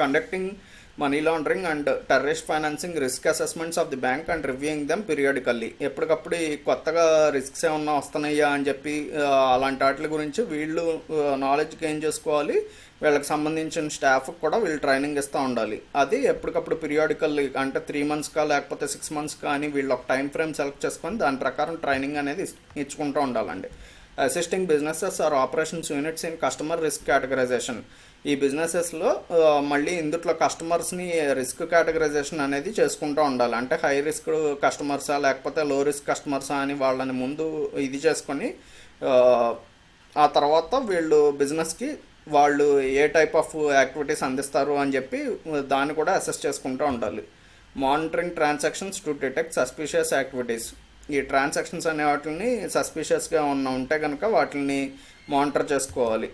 Conducting money laundering and terrorist financing risk assessments of the bank and reviewing them periodically. ఎప్పటికప్పుడు ఈ కొత్తగా risks ఏమన్నా వస్తున్నాయా అని చెప్పి అలాంటి వాటి గురించి వీళ్ళు నాలెడ్జ్ గెయిన్ చేసుకోవాలి. వీళ్ళకి సంబంధించిన స్టాఫ్కి కూడా వీళ్ళు ట్రైనింగ్ ఇస్తూ ఉండాలి. అది ఎప్పటికప్పుడు పీరియాడికల్లీ అంటే 3 monthsకా లేకపోతే 6 months కానీ వీళ్ళు ఒక టైం ఫ్రేమ్ సెలెక్ట్ చేసుకొని దాని ప్రకారం ట్రైనింగ్ అనేది ఇచ్చుకుంటూ ఉండాలండి. Assisting businesses or operations units in customer risk categorisation. ఈ బిజినెసెస్లో మళ్ళీ ఇందుట్లో కస్టమర్స్ని రిస్క్ కేటగరైజేషన్ అనేది చేసుకుంటూ ఉండాలి. అంటే హై రిస్క్ కస్టమర్సా లేకపోతే లో రిస్క్ కస్టమర్సా అని వాళ్ళని ముందు ఇది చేసుకొని ఆ తర్వాత వీళ్ళు బిజినెస్కి వాళ్ళు ఏ టైప్ ఆఫ్ యాక్టివిటీస్ అందిస్తారు అని చెప్పి దాన్ని కూడా అసెస్ చేసుకుంటూ ఉండాలి. Monitoring transactions to detect suspicious activities. ఈ ట్రాన్సాక్షన్స్ అనే వాటిని సస్పిషియస్గా ఉంటే కనుక వాటిని మానిటర్ చేసుకోవాలి.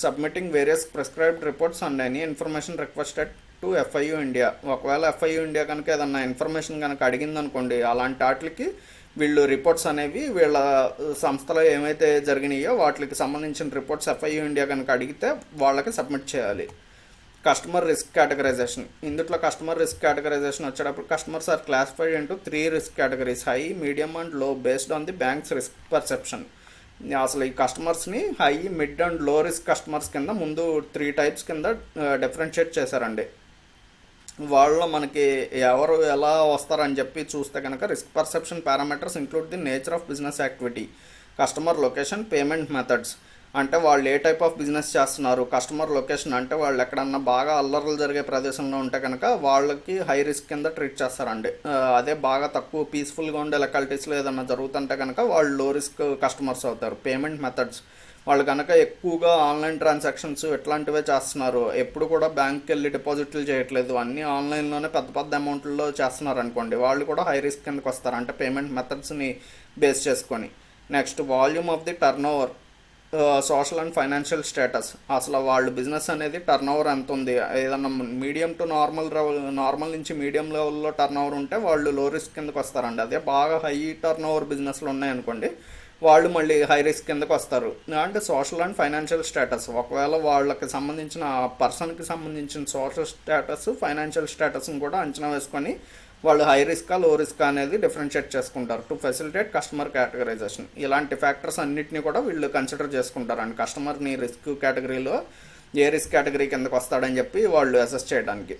Submitting various prescribed reports and any information requested to FIU India. ఒకవేళ FIU ఇండియా కనుక ఏదన్నా ఇన్ఫర్మేషన్ కనుక అడిగిందనుకోండి, అలాంటి వాటికి వీళ్ళు రిపోర్ట్స్ అనేవి వీళ్ళ సంస్థలో ఏమైతే జరిగినాయో వాటికి సంబంధించిన రిపోర్ట్స్ FIU ఇండియా కనుక అడిగితే వాళ్ళకి సబ్మిట్ చేయాలి. Customer risk categorization. ఇందులో కస్టమర్ రిస్క్ కేటగరైజేషన్ వచ్చేటప్పుడు customers are classified into 3 risk categories, high, medium and low, based on the bank's risk perception. అసలు ఈ కస్టమర్స్ని high, mid and low risk customers కింద ముందు 3 types కింద డిఫరెన్షియేట్ చేశారండి. వాళ్ళలో మనకి ఎవరు ఎలా వస్తారని చెప్పి చూస్తే కనుక risk perception parameters include the nature of business activity, customer location, payment methods. అంటే వాళ్ళు ఏ టైప్ ఆఫ్ బిజినెస్ చేస్తున్నారు, కస్టమర్ లొకేషన్ అంటే వాళ్ళు ఎక్కడన్నా బాగా అల్లర్లు జరిగే ప్రదేశంలో ఉంటే కనుక వాళ్ళకి హై రిస్క్ కింద ట్రీట్ చేస్తారండి. అదే బాగా తక్కువ పీస్ఫుల్గా ఉండే లొకాలిటీస్లో ఏదన్నా జరుగుతుంటే కనుక వాళ్ళు లో రిస్క్ కస్టమర్స్ అవుతారు. పేమెంట్ మెథడ్స్, వాళ్ళు కనుక ఎక్కువగా ఆన్లైన్ ట్రాన్సాక్షన్స్ ఇట్లాంటివే చేస్తున్నారు, ఎప్పుడు కూడా బ్యాంక్కి వెళ్ళి డిపాజిట్లు చేయట్లేదు, అన్నీ ఆన్లైన్లోనే పెద్ద పెద్ద అమౌంట్లో చేస్తున్నారు అనుకోండి, వాళ్ళు కూడా హై రిస్క్ కిందకి వస్తారు. అంటే పేమెంట్ మెథడ్స్ని బేస్ చేసుకొని. Next volume of the turn over, social and financial status. అసలు వాళ్ళు బిజినెస్ అనేది టర్న్ ఓవర్ ఎంత ఉంది, ఏదన్నా మీడియం టు నార్మల్ నుంచి మీడియం లెవెల్లో టర్న్ ఓవర్ ఉంటే వాళ్ళు లో రిస్క్ కిందకు వస్తారండి. అదే బాగా హై టర్న్ ఓవర్ బిజినెస్లు ఉన్నాయనుకోండి వాళ్ళు మళ్ళీ హై రిస్క్ కిందకు వస్తారు. అంటే సోషల్ అండ్ ఫైనాన్షియల్ స్టేటస్, ఒకవేళ వాళ్ళకి సంబంధించిన పర్సన్కి సంబంధించిన సోషల్ స్టేటస్, ఫైనాన్షియల్ స్టేటస్ని కూడా అంచనా వేసుకొని వాళ్ళు హై రిస్కా లో రిస్క్ అనేది డిఫరెన్షియేట్ చేసుకుంటారు. To facilitate customer categorisation. ఇలాంటి ఫ్యాక్టర్స్ అన్నింటినీ కూడా వీళ్ళు కన్సిడర్ చేసుకుంటారు అండ్ కస్టమర్ని రిస్క్ కేటగిరీలో ఏ రిస్క్ కేటగిరీ కిందకు వస్తాడని చెప్పి వాళ్ళు అసెస్ చేయడానికి.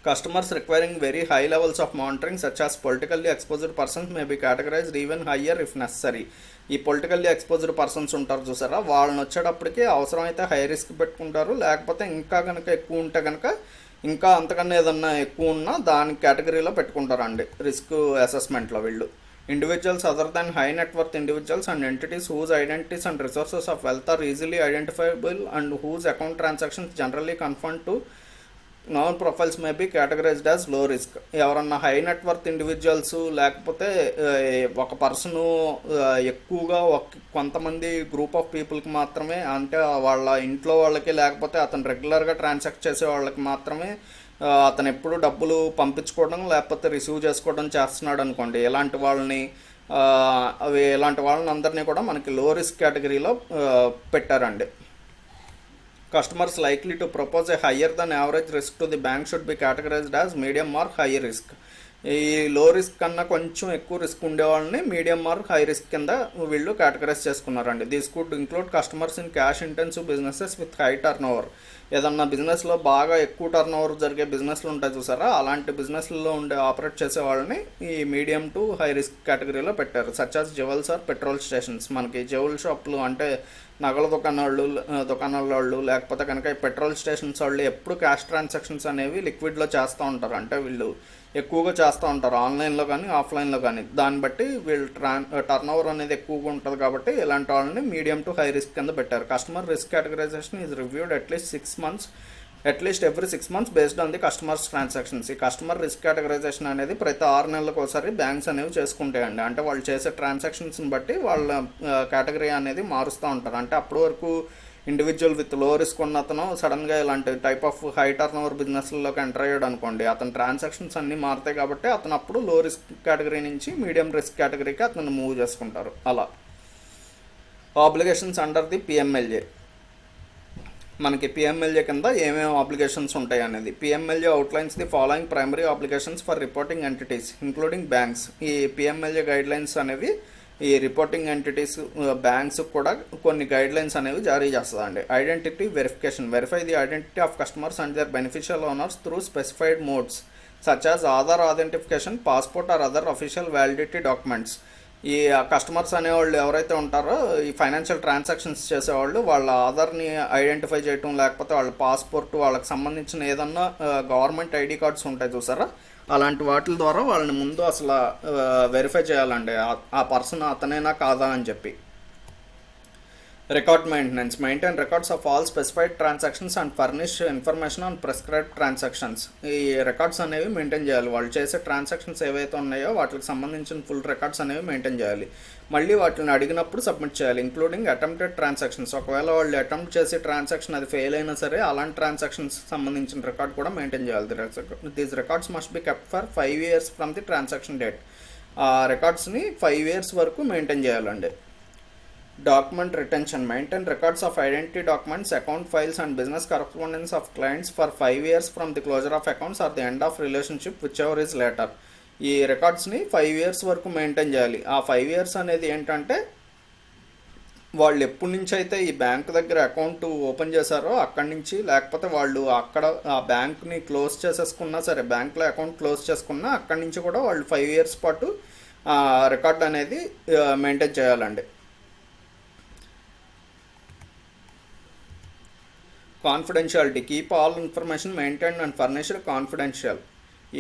Customers requiring very high levels of monitoring such as politically exposed persons may be categorised even higher if necessary. ఈ పొలిటికల్లీ ఎక్స్పోజ్డ్ పర్సన్స్ ఉంటారు చూసారా, వాళ్ళని వచ్చేటప్పటికి అవసరమైతే హై రిస్క్ పెట్టుకుంటారు, లేకపోతే ఇంకా కనుక ఎక్కువ ఉంటే కనుక ఇంకా అంతకన్నా ఏదన్నా ఎక్కువ ఉన్నా దాని కేటగిరీలో పెట్టుకుంటారండి రిస్క్ అసెస్మెంట్లో వీళ్ళు. Individuals other than high net worth individuals and entities whose identities and resources of wealth are easily identifiable and whose account transactions generally conform to known profiles may be categorised as low risk. ఎవరన్నా high net worth individuals లేకపోతే ఒక person ఎక్కువగా కొంతమంది group of పీపుల్కి మాత్రమే, అంటే వాళ్ళ ఇంట్లో వాళ్ళకి లేకపోతే అతను రెగ్యులర్గా ట్రాన్సాక్ట్ చేసే వాళ్ళకి మాత్రమే అతను ఎప్పుడు డబ్బులు పంపించుకోవడం లేకపోతే రిసీవ్ చేసుకోవడం చేస్తున్నాడు అనుకోండి, ఇలాంటి వాళ్ళని అందరినీ కూడా మనకి లో రిస్క్ కేటగిరీలో పెట్టారండి. Customers likely to propose a higher than average risk to the bank should be categorized as medium or high risk. ఈ లో రిస్క్ కన్నా కొంచెం ఎక్కువ రిస్క్ ఉండేవాళ్ళని మీడియం ఆర్ హై రిస్క్ కింద వీళ్ళు కేటగరైజ్ చేసుకున్నారండి. This could include customers in cash intensive businesses with high turnover. ఏదన్నా బిజినెస్లో బాగా ఎక్కువ టర్న్ ఓవర్ జరిగే బిజినెస్లు ఉంటాయి చూసారా, అలాంటి బిజినెస్లలో ఆపరేట్ చేసే వాళ్ళని ఈ మీడియం టు హై రిస్క్ కేటగిరీలో పెట్టారు. Such as jewels or petrol stations. మనకి జ్యువెల్ షాపులు అంటే నగల దుకాణాల వాళ్ళు లేకపోతే కనుక ఈ పెట్రోల్ స్టేషన్స్ వాళ్ళు ఎప్పుడు క్యాష్ ట్రాన్సాక్షన్స్ అనేవి లిక్విడ్లో చేస్తూ ఉంటారు. అంటే వీళ్ళు ఎక్కువగా చేస్తూ ఉంటారు ఆన్లైన్లో కానీ ఆఫ్లైన్లో కానీ, దాన్ని బట్టి వీళ్ళు టర్న్ ఓవర్ అనేది ఎక్కువగా ఉంటుంది కాబట్టి ఇలాంటి వాళ్ళని మీడియం టు హై రిస్క్ కింద పెట్టారు. Customer risk categorisation is reviewed at least 6 months every 6 months based on the customers transactions. ఈ కస్టమర్ రిస్క్ కేటగరైజేషన్ అనేది ప్రతి 6 నెలలకు ఒకసారి బ్యాంక్స్ అనేవి చేసుకుంటాయండి. అంటే వాళ్ళు చేసే ట్రాన్సాక్షన్స్ని బట్టి వాళ్ళ కేటగిరీ అనేది మారుస్తూ ఉంటారు. అంటే అప్పటి వరకు ఇండివిజువల్ విత్ లో రిస్క్ ఉన్న అతను సడన్గా ఇలాంటి type of high turnover బిజినెస్లోకి ఎంటర్ అయ్యాడు అనుకోండి, అతని ట్రాన్సాక్షన్స్ అన్నీ మారుతాయి కాబట్టి అతను అప్పుడు లో రిస్క్ కేటగిరీ నుంచి మీడియం రిస్క్ కేటగిరీకి అతను మూవ్ చేసుకుంటారు. అలా ఆబ్లిగేషన్స్ అండర్ ది PMLA. మనకి పిఎంఎల్ఏ కింద ఏమేమి అప్లికేషన్స్ ఉంటాయి అనేది. PMLA outlines the following primary applications for reporting entities including banks. ఈ పిఎంఎల్ఏ గైడ్ లైన్స్ అనేవి ఈ రిపోర్టింగ్ ఎంటిటీస్ బ్యాంక్స్ కూడా కొన్ని గైడ్ లైన్స్ అనేవి జారీ చేస్తుందండి. Identity verification, verify the identity of customers and their beneficial owners through specified modes such as Aadhaar identification, passport or other official validity documents. ఈ customers అనేవాళ్ళు ఎవరైతే ఉంటారో ఈ ఫైనాన్షియల్ ట్రాన్సాక్షన్స్ చేసేవాళ్ళు వాళ్ళ ఆధార్ని ఐడెంటిఫై చేయటం, లేకపోతే వాళ్ళ పాస్పోర్ట్, వాళ్ళకి సంబంధించిన ఏదన్నా గవర్నమెంట్ ఐడి కార్డ్స్ ఉంటాయి చూసారా, అలాంటి వాటి ద్వారా వాళ్ళని ముందు అసలు వెరిఫై చేయాలండి ఆ పర్సన్ అతనేనా కాదా అని చెప్పి. Record maintenance, maintain records of all specified transactions and furnish information on prescribed transactions. ఈ రికార్డ్స్ అనేవి మెయింటైన్ చేయాలి. వాళ్ళు చేసే ట్రాన్సాక్షన్స్ ఏవైతే ఉన్నాయో వాటికి సంబంధించిన ఫుల్ రికార్డ్స్ అనేవి మెయింటైన్ చేయాలి. మళ్ళీ వాటిని అడిగినప్పుడు సబ్మిట్ చేయాలి. ఇంక్లూడింగ్ అటెంప్టెడ్ ట్రాన్సాక్షన్స్, ఒకవేళ వాళ్ళు అటెంప్ట్ చేసే ట్రాన్సాక్షన్ అది ఫెయిల్ అయినా సరే అలాంటి ట్రాన్సాక్షన్స్ సంబంధించిన రికార్డ్ కూడా మెయింటైన్ చేయాలి. These records must be kept for 5 years from the transaction date. ఆ రికార్డ్స్ని 5 years వరకు మెయింటైన్ చేయాలండి. Document retention, maintain records of identity documents, account files and business correspondence of clients for 5 years from the closure of accounts or the end of relationship, whichever is later. ఈ రికార్డ్స్ని 5 years వరకు maintain చేయాలి. ఆ 5 years అనేది ఏంటంటే వాళ్ళు ఎప్పటి నుంచి అయితే ఈ బ్యాంక్ దగ్గర అకౌంట్ ఓపెన్ చేశారో అక్కడి నుంచి, లేకపోతే వాళ్ళు అక్కడ ఆ బ్యాంక్ని క్లోజ్ చేసేసుకున్నా సరే, బ్యాంక్లో అకౌంట్ క్లోజ్ చేసుకున్నా అక్కడి నుంచి కూడా వాళ్ళు 5 years పాటు రికార్డ్ అనేది మెయింటైన్ చేయాలండి. Confidentiality, keep all information maintain and furnished confidential.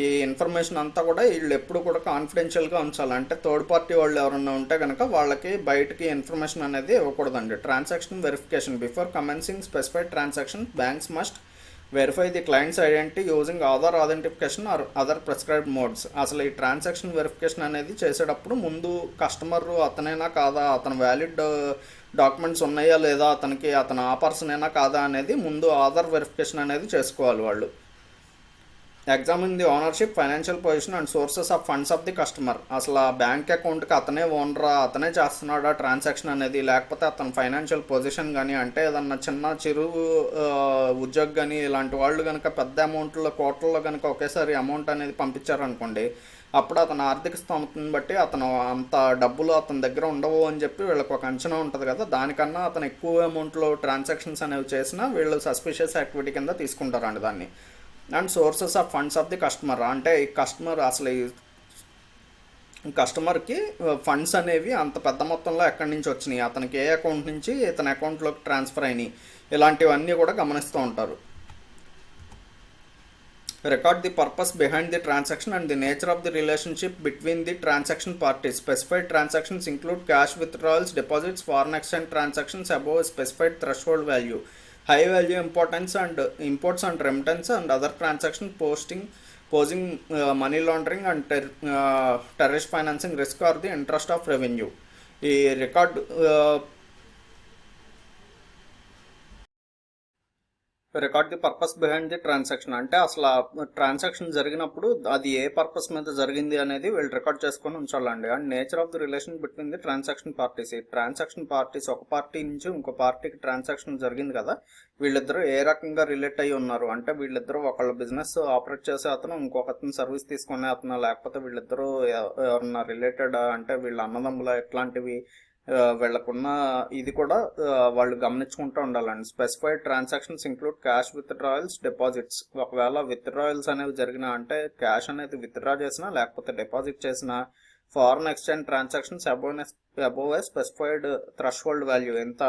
ఈ ఇన్ఫర్మేషన్ అంతా కూడా వీళ్ళు ఎప్పుడు కూడా కాన్ఫిడెన్షియల్గా ఉంచాలి. అంటే థర్డ్ పార్టీ వాళ్ళు ఎవరన్నా ఉంటే కనుక వాళ్ళకి బయటకి ఇన్ఫర్మేషన్ అనేది ఇవ్వకూడదండి. Transaction verification, before commencing specified transaction banks must verify the client's identity using Aadhaar identification or other prescribed modes. అసలు ఈ ట్రాన్సాక్షన్ వెరిఫికేషన్ అనేది చేసేటప్పుడు ముందు కస్టమర్ అతనైనా కాదా, అతను వ్యాలిడ్ డాక్యుమెంట్స్ ఉన్నాయా లేదా, అతను ఆ పర్సన్ అయినా కాదా అనేది ముందు ఆధార్ వెరిఫికేషన్ అనేది చేసుకోవాలి వాళ్ళు. Examine the ownership, financial position and sources of funds of the customer. అసలు ఆ బ్యాంక్ అకౌంట్కి అతనే ఓనరా, అతనే చేస్తున్నాడా ట్రాన్సాక్షన్ అనేది, లేకపోతే అతని ఫైనాన్షియల్ పొజిషన్ కానీ, అంటే ఏదన్నా చిన్న చిరు ఉద్యోగి కానీ ఇలాంటి వాళ్ళు కనుక పెద్ద అమౌంట్లో కోట్లలో కనుక ఒకేసారి అమౌంట్ అనేది పంపించారనుకోండి, అప్పుడు అతను ఆర్థిక స్థోమతను బట్టి అతను అంత డబ్బులు అతని దగ్గర ఉండవు అని చెప్పి వీళ్ళకి ఒక అంచనా ఉంటుంది కదా, దానికన్నా అతను ఎక్కువ అమౌంట్లో ట్రాన్సాక్షన్స్ అనేవి చేసినా వీళ్ళు సస్పిషియస్ యాక్టివిటీ కింద తీసుకుంటారండి దాన్ని. And sources of funds of the customer, అంటే ఈ కస్టమర్ అసలు ఈ కస్టమర్కి ఫండ్స్ అనేవి అంత పెద్ద మొత్తంలో ఎక్కడి నుంచి వచ్చినాయి, అతనికి ఏ అకౌంట్ నుంచి ఇతని అకౌంట్లోకి ట్రాన్స్ఫర్ అయినాయి, ఇలాంటివన్నీ కూడా గమనిస్తూ ఉంటారు. Record the purpose behind the transaction and the nature of the relationship between the transaction parties. Specified transactions include cash withdrawals, deposits, foreign exchange transactions above a specified threshold value, high value importance and imports and remittance and other transactions posing money laundering and terrorist financing risk or the interest of revenue. ఈ record the purpose behind the transaction, అంటే అసలు transaction జరిగినప్పుడు అది ఏ purpose మీద జరిగింది అనేది వీళ్ళు record చేసుకొని ఉంచాలండి. And nature of the relation between the transaction parties, ఈ ట్రాన్సాక్షన్ పార్టీస్ ఒక పార్టీ నుంచి ఇంకో పార్టీకి ట్రాన్సాక్షన్ జరిగింది కదా, వీళ్ళిద్దరూ ఏ రకంగా రిలేట్ అయ్యి ఉన్నారు, అంటే వీళ్ళిద్దరూ ఒకళ్ళ బిజినెస్ ఆపరేట్ చేసే అతను ఇంకొక అతను సర్వీస్ తీసుకునే అతను, లేకపోతే వీళ్ళిద్దరూ ఎవరన్నా రిలేటెడ్, అంటే వీళ్ళ అన్నదమ్ముల ఎట్లాంటివి, వీళ్ళకున్న ఇది కూడా వాళ్ళు గమనించుకుంటూ ఉండాలండి. Specified transactions include cash withdrawals, deposits. ఒకవేళ విత్డ్రాయల్స్ అనేవి జరిగినా, అంటే క్యాష్ అనేది విత్డ్రా చేసినా లేకపోతే డిపాజిట్ చేసినా, ఫారెన్ ఎక్స్చేంజ్ ట్రాన్సాక్షన్స్ అబోవ్ ఏ స్పెసిఫైడ్ థ్రెషోల్డ్ వాల్యూ. ఎంత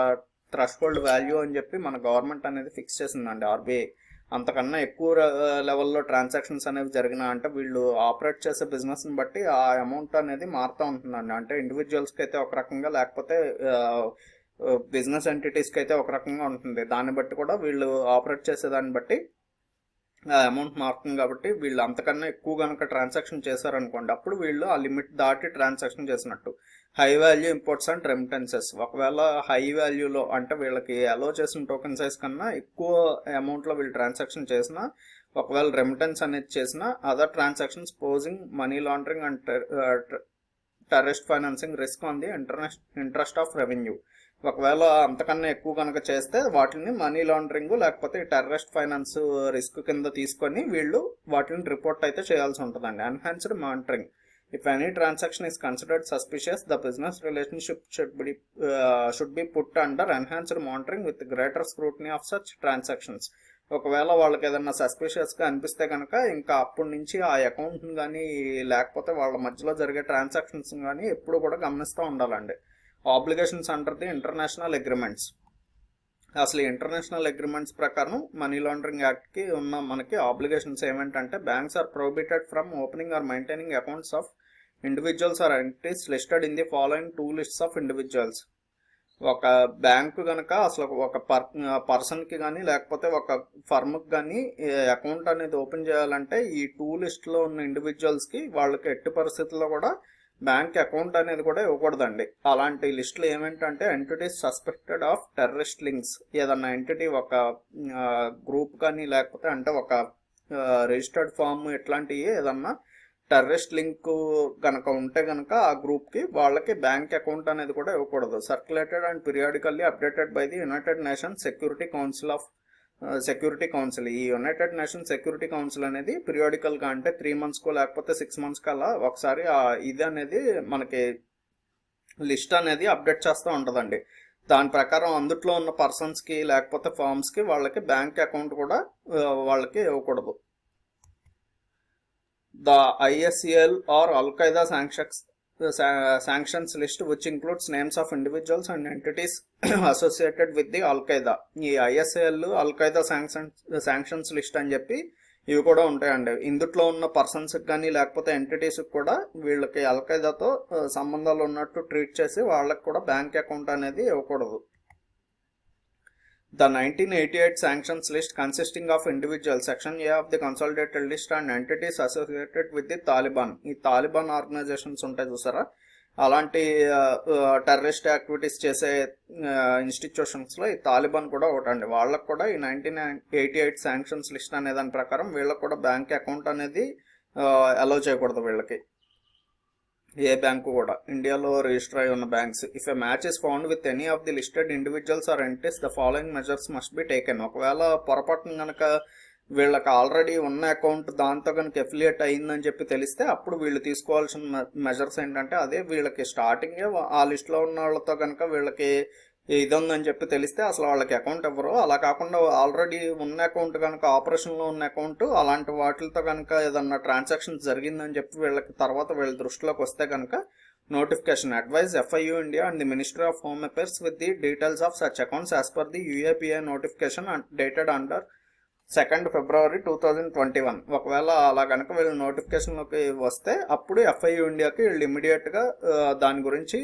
థ్రెషోల్డ్ వాల్యూ అని చెప్పి మన గవర్నమెంట్ అనేది ఫిక్స్ చేసిందండి, ఆర్బీఐ. అంతకన్నా ఎక్కువ లెవెల్లో ట్రాన్సాక్షన్స్ అనేవి జరిగినా, అంటే వీళ్ళు ఆపరేట్ చేసే బిజినెస్ని బట్టి ఆ అమౌంట్ అనేది మారుతూ ఉంటుందండి. అంటే ఇండివిజువల్స్కి అయితే ఒక రకంగా, లేకపోతే బిజినెస్ ఎంటిటీస్కి అయితే ఒక రకంగా ఉంటుంది. దాన్ని బట్టి కూడా వీళ్ళు ఆపరేట్ చేసేదాన్ని బట్టి అమౌంట్ మారుతుంది. కాబట్టి వీళ్ళు అంతకన్నా ఎక్కువ కనుక ట్రాన్సాక్షన్ చేశారనుకోండి, అప్పుడు వీళ్ళు ఆ లిమిట్ దాటి ట్రాన్సాక్షన్ చేసినట్టు. High value imports and remittances, ఒకవేళ హై వాల్యూలో, అంటే వీళ్ళకి అలో చేసిన టోకెన్ సైజ్ కన్నా ఎక్కువ అమౌంట్లో వీళ్ళు ట్రాన్సాక్షన్ చేసినా, ఒకవేళ రెమిటెన్స్ అనేది చేసినా, other transactions posing money laundering and terrorist financing risk on the interest of revenue. ఒకవేళ అంతకన్నా ఎక్కువ కనుక చేస్తే వాటిని మనీ లాండరింగ్ లేకపోతే టెర్రరిస్ట్ ఫైనాన్స్ రిస్క్ కింద తీసుకొని వీళ్ళు వాటిని రిపోర్ట్ అయితే చేయాల్సి ఉంటుందండి. Enhanced monitoring. If any transaction is considered suspicious the business relationship should be put under enhanced monitoring with greater scrutiny of such transactions. ఒకవేళ వాళ్ళకి ఏదన్నా సస్పిషియస్గా అనిపిస్తే కనుక ఇంకా అప్పటి నుంచి ఆ అకౌంట్ని కానీ లేకపోతే వాళ్ళ మధ్యలో జరిగే ట్రాన్సాక్షన్స్ కానీ ఎప్పుడు కూడా గమనిస్తూ ఉండాలండి. Obligations under the international agreements. అసలు ఇంటర్నేషనల్ అగ్రిమెంట్స్ ప్రకారం మనీ లాండరింగ్ యాక్ట్కి ఉన్న మనకి ఆబ్లిగేషన్స్ ఏమిటంటే banks are prohibited from opening or maintaining accounts of individuals or entities listed in the following 2 lists of individuals. ఒక బ్యాంకు కనుక అసలు ఒక పర్సన్కి కానీ లేకపోతే ఒక ఫర్మ్కి కానీ అకౌంట్ అనేది ఓపెన్ చేయాలంటే ఈ 2 లిస్ట్లో ఉన్న ఇండివిజువల్స్కి వాళ్ళకి ఎట్టి పరిస్థితుల్లో కూడా బ్యాంక్ అకౌంట్ అనేది కూడా ఇవ్వకూడదండి. అలాంటి లిస్టులు ఏమిటంటే entities suspected of terrorist links. ఏదన్నా ఎంటిటీ ఒక గ్రూప్ కానీ లేకపోతే అంటే ఒక రిజిస్టర్డ్ ఫామ్ ఇట్లాంటివి ఏదన్నా టెర్రరిస్ట్ లింక్ కనుక ఉంటే కనుక ఆ గ్రూప్కి వాళ్ళకి బ్యాంక్ అకౌంట్ అనేది కూడా ఇవ్వకూడదు. Circulated and periodically updated by the United nations security council. ఈ యునైటెడ్ నేషన్స్ సెక్యూరిటీ కౌన్సిల్ అనేది పీరియాడికల్గా అంటే 3 monthsకో లేకపోతే 6 monthsకి అలా ఒకసారి ఇది అనేది మనకి లిస్ట్ అనేది అప్డేట్ చేస్తూ ఉంటుందండి. దాని ప్రకారం అందుట్లో ఉన్న పర్సన్స్కి లేకపోతే ఫార్మ్స్కి వాళ్ళకి బ్యాంక్ అకౌంట్ కూడా వాళ్ళకి ఇవ్వకూడదు. The ISCL or Al-Qaeda sanctions list, which includes names of individuals and entities associated with the Al-Qaeda. ఈ ISCL Al-Qaeda sanctions list అని చెప్పి ఇవి కూడా ఉంటాయండి. ఇందుట్లో ఉన్న పర్సన్స్కి కానీ లేకపోతే ఎంటిటీస్కి కూడా వీళ్ళకి అల్ఖైదాతో సంబంధాలు ఉన్నట్టు ట్రీట్ చేసి వాళ్ళకి కూడా బ్యాంక్ అకౌంట్ అనేది ఇవ్వకూడదు. The 1988 sanctions list consisting of individuals, section A of the consolidated list, and entities associated with the Taliban. ఈ తాలిబాన్ ఆర్గనైజేషన్స్ ఉంటాయి చూసారా, అలాంటి టెర్రరిస్ట్ యాక్టివిటీస్ చేసే ఇన్స్టిట్యూషన్స్లో ఈ తాలిబాన్ కూడా ఒకటండి. వాళ్ళకు కూడా ఈ 1988 శాంక్షన్స్ లిస్ట్ అనే దాని ప్రకారం వీళ్ళకి కూడా బ్యాంక్ అకౌంట్ అనేది అలౌ చేయకూడదు వీళ్ళకి, ఏ బ్యాంకు కూడా ఇండియాలో రిజిస్టర్ అయి ఉన్న banks. If a match is found with any of the listed individuals or entities the following measures must be taken. ఒకవేళ పొరపాటున కనుక వీళ్ళకి ఆల్రెడీ ఉన్న అకౌంట్ దాంతో కనుక ఎఫిలియేట్ అయ్యిందని చెప్పి తెలిస్తే అప్పుడు వీళ్ళు తీసుకోవాల్సిన మెజర్స్ ఏంటంటే అదే వీళ్ళకి స్టార్టింగే ఆ లిస్ట్లో ఉన్న వాళ్ళతో కనుక వీళ్ళకి ఇది ఉందని చెప్పి తెలిస్తే అసలు వాళ్ళకి అకౌంట్ ఇవ్వరు. అలా కాకుండా ఆల్రెడీ ఉన్న అకౌంట్ కనుక ఆపరేషన్లో ఉన్న అకౌంట్ అలాంటి వాటితో కనుక ఏదన్నా ట్రాన్సాక్షన్ జరిగిందని చెప్పి వీళ్ళకి తర్వాత వీళ్ళ దృష్టిలోకి వస్తే కనుక notification advise FIU India and the Ministry of Home Affairs with the details of such accounts as per the UAPA notification dated under 2nd February 2021. ఒకవేళ అలా కనుక వీళ్ళు నోటిఫికేషన్లోకి వస్తే అప్పుడు FIU ఇండియాకి వీళ్ళు ఇమ్మీడియట్గా దాని గురించి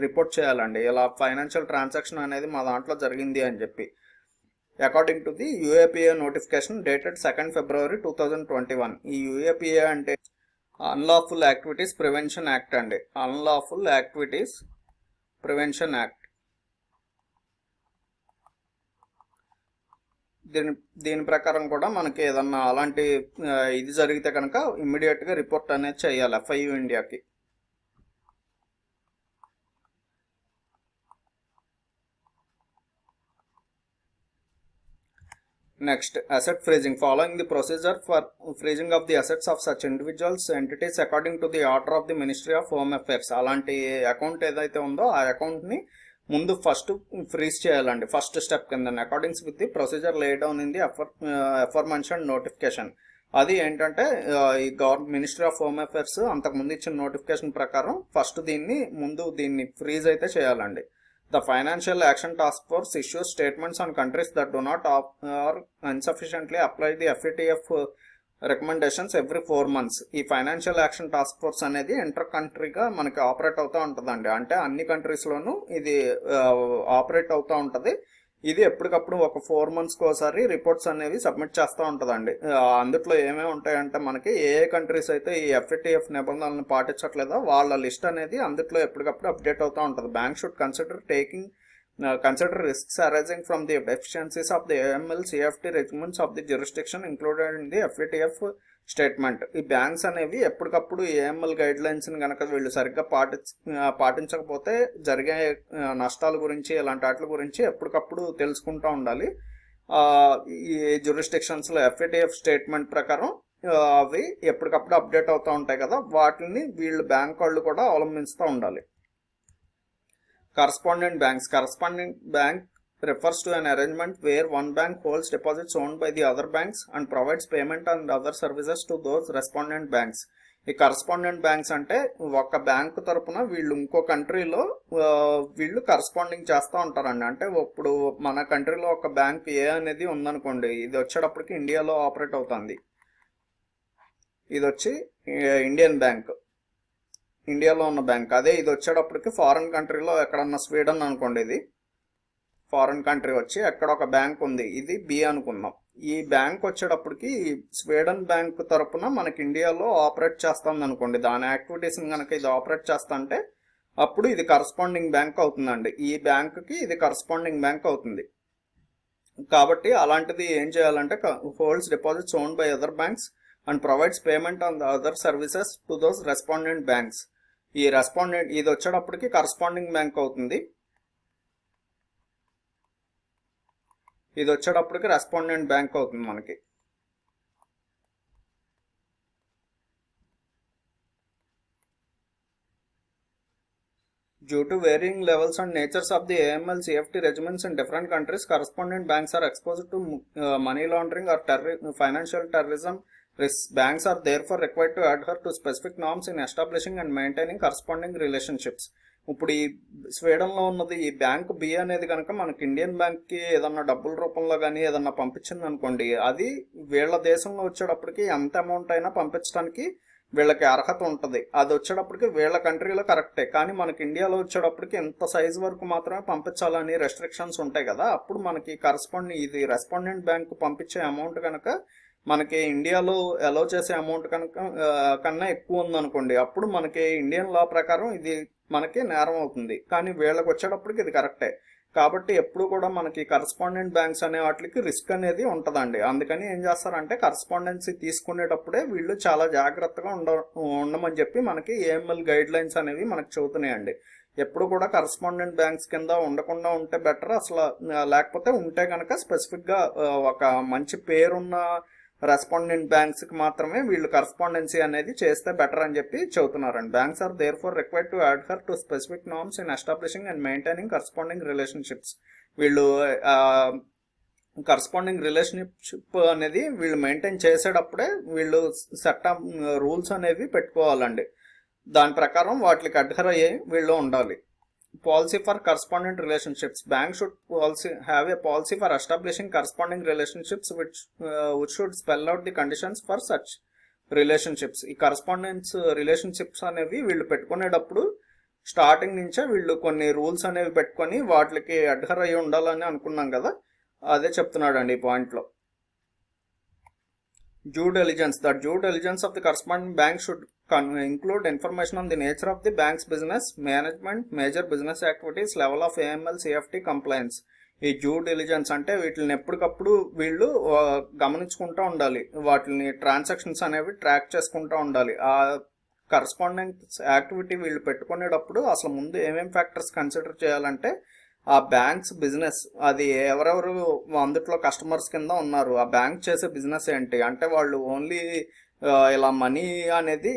రిపోర్ట్ చేయాలండి, ఇలా ఫైనాన్షియల్ ట్రాన్సాక్షన్ అనేది మా దాంట్లో జరిగింది అని చెప్పి. According to the UAPA notification dated 2nd February 2021. ఈ UAPA అంటే అన్లాఫుల్ యాక్టివిటీస్ ప్రివెన్షన్ యాక్ట్ అండి. Unlawful activities prevention act. దీని ప్రకారం కూడా మనకి ఏదన్నా అలాంటి ఇది జరిగితే కనుక ఇమ్మీడియట్గా రిపోర్ట్ అనేది చేయాలి FIU ఇండియాకి. Next asset freezing. Following the procedure for freezing of the assets of such individuals entities according to the order of the ministry of home affairs. అలాంటి అకౌంట్ ఏదైతే ఉందో ఆ అకౌంట్ని ముందు ఫస్ట్ ఫ్రీజ్ చేయాలండి, ఫస్ట్ స్టెప్ కింద accordings with the procedure lay down in the aforementioned notification. అది ఏంటంటే ఈ మినిస్ట్రీ ఆఫ్ హోమ్ అఫైర్స్ అంతకుముందు ఇచ్చిన నోటిఫికేషన్ ప్రకారం ఫస్ట్ దీన్ని ఫ్రీజ్ అయితే చేయాలండి. The Financial Action Task Force issues statements on countries that do not or insufficiently apply the FATF recommendations every 4 months. ఈ ఫైనాన్షియల్ యాక్షన్ టాస్క్ ఫోర్స్ అనేది inter కంట్రీగా మనకి operate అవుతూ ఉంటుందండి. అంటే అన్ని కంట్రీస్లోనూ ఇది ఆపరేట్ అవుతూ ఉంటుంది. ఇది ఎప్పటికప్పుడు ఒక 4 monthsకి ఒకసారి రిపోర్ట్స్ అనేవి సబ్మిట్ చేస్తూ ఉంటుందండి. అందుట్లో ఏమేమి ఉంటాయంటే మనకి ఏ కంట్రీస్ అయితే ఈ FATF నిబంధనలను పాటించట్లేదో వాళ్ళ లిస్ట్ అనేది అందుట్లో ఎప్పటికప్పుడు అప్డేట్ అవుతూ ఉంటుంది. Bank should consider risks arising from the deficiencies of the AML CFT regiments of the jurisdiction included in the FATF statement. ఈ బ్యాంక్స్ అనేవి ఎప్పటికప్పుడు ఏఎంఎల్ గైడ్ లైన్స్ని కనుక వీళ్ళు సరిగ్గా పాటించకపోతే జరిగే నష్టాల గురించి ఇలాంటి వాటి గురించి ఎప్పటికప్పుడు తెలుసుకుంటూ ఉండాలి. ఈ జ్యూరిస్డిక్షన్స్లో ఎఫ్ఏటిఎఫ్ స్టేట్మెంట్ ప్రకారం అవి ఎప్పటికప్పుడు అప్డేట్ అవుతూ ఉంటాయి కదా, వాటిని వీళ్ళు బ్యాంక్ వాళ్ళు కూడా అవలంబిస్తూ ఉండాలి. Correspondent bank refers to an arrangement where one bank holds deposits owned by the other banks and provides payment and other services to those respondent banks. ఈ కరస్పాండెంట్ బ్యాంక్స్ అంటే ఒక బ్యాంక్ తరపున వీళ్ళు ఇంకో కంట్రీలో వీళ్ళు కరస్పాండింగ్ చేస్తూ ఉంటారండి. అంటే ఇప్పుడు మన కంట్రీలో ఒక బ్యాంక్ ఏ అనేది ఉందనుకోండి, ఇది వచ్చేటప్పటికి ఇండియాలో ఆపరేట్ అవుతుంది. ఇది వచ్చి ఇండియన్ బ్యాంక్, ఇండియాలో ఉన్న బ్యాంక్. అదే ఇది వచ్చేటప్పటికి ఫారెన్ కంట్రీలో ఎక్కడన్నా స్వీడన్ అనుకోండి, ఇది ఫారెన్ కంట్రీ వచ్చి ఎక్కడ ఒక బ్యాంక్ ఉంది, ఇది బి అనుకుందాం. ఈ బ్యాంక్ వచ్చేటప్పటికి స్వీడన్ బ్యాంక్ తరపున మనకి ఇండియాలో ఆపరేట్ చేస్తుంది అనుకోండి, దాని యాక్టివిటీస్ని కనుక ఇది ఆపరేట్ చేస్తుంటే అప్పుడు ఇది కరస్పాండింగ్ బ్యాంక్ అవుతుందండి. ఈ బ్యాంకుకి ఇది కరస్పాండింగ్ బ్యాంక్ అవుతుంది. కాబట్టి అలాంటిది ఏం చేయాలంటే holds deposits owned by other banks and provides payment on the other services to those respondent banks. ఈ రెస్పాండెంట్ ఇది వచ్చేటప్పటికి కరస్పాండింగ్ బ్యాంక్ అవుతుంది. ఇది వచ్చేటప్పటికి రెస్పాండెంట్ బ్యాంక్ అవుతుంది మనకి. Due to varying levels and natures of the AML CFT regimens in different countries, correspondent banks are exposed to money laundering or financial terrorism risks. Banks are therefore required to adhere to specific norms in establishing and maintaining corresponding relationships. ఇప్పుడు ఈ స్వీడన్లో ఉన్నది ఈ bank B అనేది కనుక మనకి Indian బ్యాంక్కి ఏదన్నా డబ్బుల రూపంలో కానీ ఏదన్నా పంపించింది అనుకోండి, అది వీళ్ళ దేశంలో వచ్చేటప్పటికి ఎంత అమౌంట్ అయినా పంపించడానికి వీళ్ళకి అర్హత ఉంటుంది. అది వచ్చేటప్పటికి వీళ్ళ కంట్రీలో కరెక్టే, కానీ మనకి ఇండియాలో వచ్చేటప్పటికి ఎంత సైజు వరకు మాత్రమే పంపించాలని రెస్ట్రిక్షన్స్ ఉంటాయి కదా. అప్పుడు మనకి ఇది రెస్పాండెంట్ బ్యాంక్ పంపించే అమౌంట్ కనుక మనకి ఇండియాలో అలౌ చేసే అమౌంట్ కనుక కన్నా ఎక్కువ ఉందనుకోండి, అప్పుడు మనకి ఇండియన్ లా ప్రకారం ఇది మనకి నేరం అవుతుంది. కానీ వీళ్ళకి వచ్చేటప్పటికి ఇది కరెక్టే. కాబట్టి ఎప్పుడు కూడా మనకి కరస్పాండెంట్ బ్యాంక్స్ అనే వాటికి రిస్క్ అనేది ఉంటుందండి. అందుకని ఏం చేస్తారంటే కరస్పాండెన్సీ తీసుకునేటప్పుడే వీళ్ళు చాలా జాగ్రత్తగా ఉండమని చెప్పి మనకి ఏఎంఎల్ గైడ్ లైన్స్ అనేవి మనకు చెబుతున్నాయండి. ఎప్పుడు కూడా కరస్పాండెంట్ బ్యాంక్స్ కింద ఉండకుండా ఉంటే బెటర్. అసలు లేకపోతే ఉంటే కనుక స్పెసిఫిక్గా ఒక మంచి పేరున్న రెస్పాండెంట్ బ్యాంక్స్కి మాత్రమే వీళ్ళు కరస్పాండెన్సీ అనేది చేస్తే బెటర్ అని చెప్పి చెబుతున్నారండి. Banks are therefore required to adhere to specific norms in establishing and maintaining corresponding relationships. వీళ్ళు కరస్పాండింగ్ రిలేషన్షిప్ అనేది వీళ్ళు మెయింటైన్ చేసేటప్పుడే వీళ్ళు సెట్ ఆఫ్ రూల్స్ అనేవి పెట్టుకోవాలండి. దాని ప్రకారం వాటికి అడ్హర్ అయ్యే వీళ్ళు ఉండాలి. Policy for correspondent relationships. Banks should have a policy for establishing corresponding relationships which should spell out the conditions for such relationships. ఈ కరస్పాండెన్స్ రిలేషన్షిప్స్ అనేవి వీళ్ళు పెట్టుకునేటప్పుడు స్టార్టింగ్ నుంచే వీళ్ళు కొన్ని రూల్స్ అనేవి పెట్టుకొని వాటికి అడ్హర్ అయ్యి ఉండాలని అనుకున్నాం కదా, అదే చెప్తున్నాడండి ఈ పాయింట్లో. Due diligence. The due diligence of the correspondent bank should include information on the nature of the bank's business, management, major business activities, level of AML, CFT compliance. ఈ డ్యూ డిలిజెన్స్ అంటే వీటిని ఎప్పటికప్పుడు వీళ్ళు గమనించుకుంటూ ఉండాలి, వాటిని ట్రాన్సాక్షన్స్ అనేవి track చేసుకుంటూ ఉండాలి. ఆ కరస్పాండెన్స్ యాక్టివిటీ వీళ్ళు పెట్టుకునేటప్పుడు అసలు ముందు ఏమేమి ఫ్యాక్టర్స్ కన్సిడర్ చేయాలంటే ఆ బ్యాంక్స్ బిజినెస్, అది ఎవరెవరు అందుట్లో కస్టమర్స్ కింద ఉన్నారు, ఆ బ్యాంక్ చేసే బిజినెస్ ఏంటి, అంటే వాళ్ళు ఓన్లీ ఇలా మనీ అనేది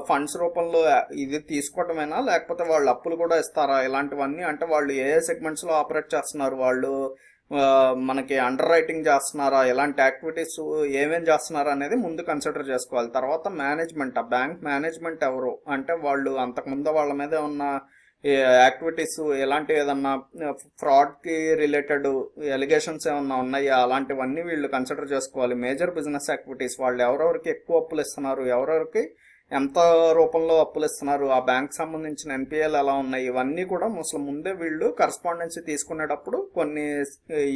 ఫండ్స్ రూపంలో ఇది తీసుకోవటమేనా, లేకపోతే వాళ్ళు అప్పులు కూడా ఇస్తారా, ఇలాంటివన్నీ. అంటే వాళ్ళు ఏ సెగ్మెంట్స్లో ఆపరేట్ చేస్తున్నారు, వాళ్ళు మనకి అండర్ రైటింగ్ చేస్తున్నారా, ఎలాంటి యాక్టివిటీస్ ఏమేం చేస్తున్నారా అనేది ముందు కన్సిడర్ చేసుకోవాలి. తర్వాత మేనేజ్మెంట్, ఆ బ్యాంక్ మేనేజ్మెంట్ ఎవరు, అంటే వాళ్ళు అంతకుముందు వాళ్ళ మీద ఉన్న యాక్టివిటీస్ ఎలాంటి ఏదన్నా ఫ్రాడ్కి రిలేటెడ్ ఎలిగేషన్స్ ఏమన్నా ఉన్నాయా, అలాంటివన్నీ వీళ్ళు కన్సిడర్ చేసుకోవాలి. మేజర్ బిజినెస్ యాక్టివిటీస్, వాళ్ళు ఎవరెవరికి ఎక్కువ అప్పులు ఇస్తున్నారు, ఎవరెవరికి ఎంత రూపంలో అప్పులు ఇస్తున్నారు, ఆ బ్యాంక్ సంబంధించిన ఎన్పిఎల్ ఎలా ఉన్నాయి, ఇవన్నీ కూడా అసలు ముందే వీళ్ళు కరస్పాండెన్సీ తీసుకునేటప్పుడు కొన్ని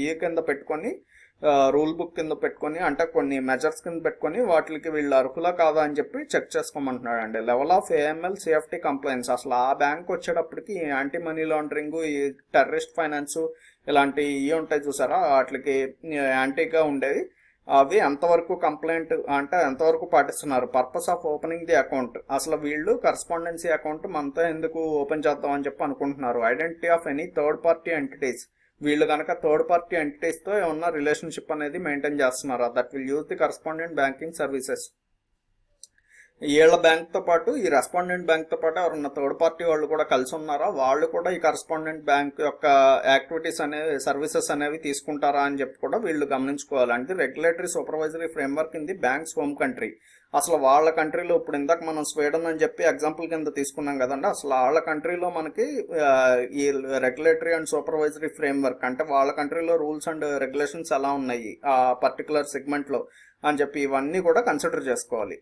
ఈ కింద పెట్టుకొని రూల్ బుక్ కింద పెట్టుకొని, అంటే కొన్ని మెజర్స్ కింద పెట్టుకొని వాటికి వీళ్ళు అర్హులా కాదా అని చెప్పి చెక్ చేసుకోమంటున్నాడు అండి. Level of AML safety complaints, అసలు ఆ బ్యాంక్ వచ్చేటప్పటికి యాంటీ మనీ లాండరింగ్, ఈ టెర్రరిస్ట్ ఫైనాన్స్ ఇలాంటి ఇవి ఉంటాయి చూసారా, వాటికి యాంటీగా ఉండేవి. అవి ఎంతవరకు కంప్లైంట్ అంటే ఎంతవరకు పాటిస్తున్నారు, purpose of opening the account, అసలు వీళ్ళు కరస్పాండెన్సీ అకౌంట్ మనతో ఎందుకు ఓపెన్ చేద్దాం అని చెప్పి అనుకుంటున్నారు, identity of any third party entities, వీళ్ళు కనుక థర్డ్ పార్టీ ఎంటిటీస్తో ఏమన్నా రిలేషన్షిప్ అనేది మెయింటైన్ చేస్తున్నారా, that will use the correspondent banking services. వీళ్ళ బ్యాంక్తో పాటు ఈ రెస్పాండెంట్ బ్యాంక్తో పాటు ఎవరన్నా థర్డ్ పార్టీ వాళ్ళు కూడా కలిసి ఉన్నారా, వాళ్ళు కూడా ఈ కరస్పాండెంట్ బ్యాంక్ యొక్క యాక్టివిటీస్ అనేవి సర్వీసెస్ అనేవి తీసుకుంటారా అని చెప్పి కూడా వీళ్ళు గమనించుకోవాలి. అంటే regulatory supervisory framework in the banks home country. అసలు వాళ్ళ కంట్రీలో ఇప్పుడు ఇందాక మనం స్వీడన్ అని చెప్పి ఎగ్జాంపుల్ కింద తీసుకున్నాం కదండి, అసలు వాళ్ళ కంట్రీలో మనకి ఈ రెగ్యులేటరీ అండ్ సూపర్వైజరీ ఫ్రేమ్వర్క్ అంటే వాళ్ళ కంట్రీలో రూల్స్ అండ్ రెగ్యులేషన్స్ ఎలా ఉన్నాయి ఆ పర్టికులర్ సెగ్మెంట్లో అని చెప్పి ఇవన్నీ కూడా కన్సిడర్ చేసుకోవాలి.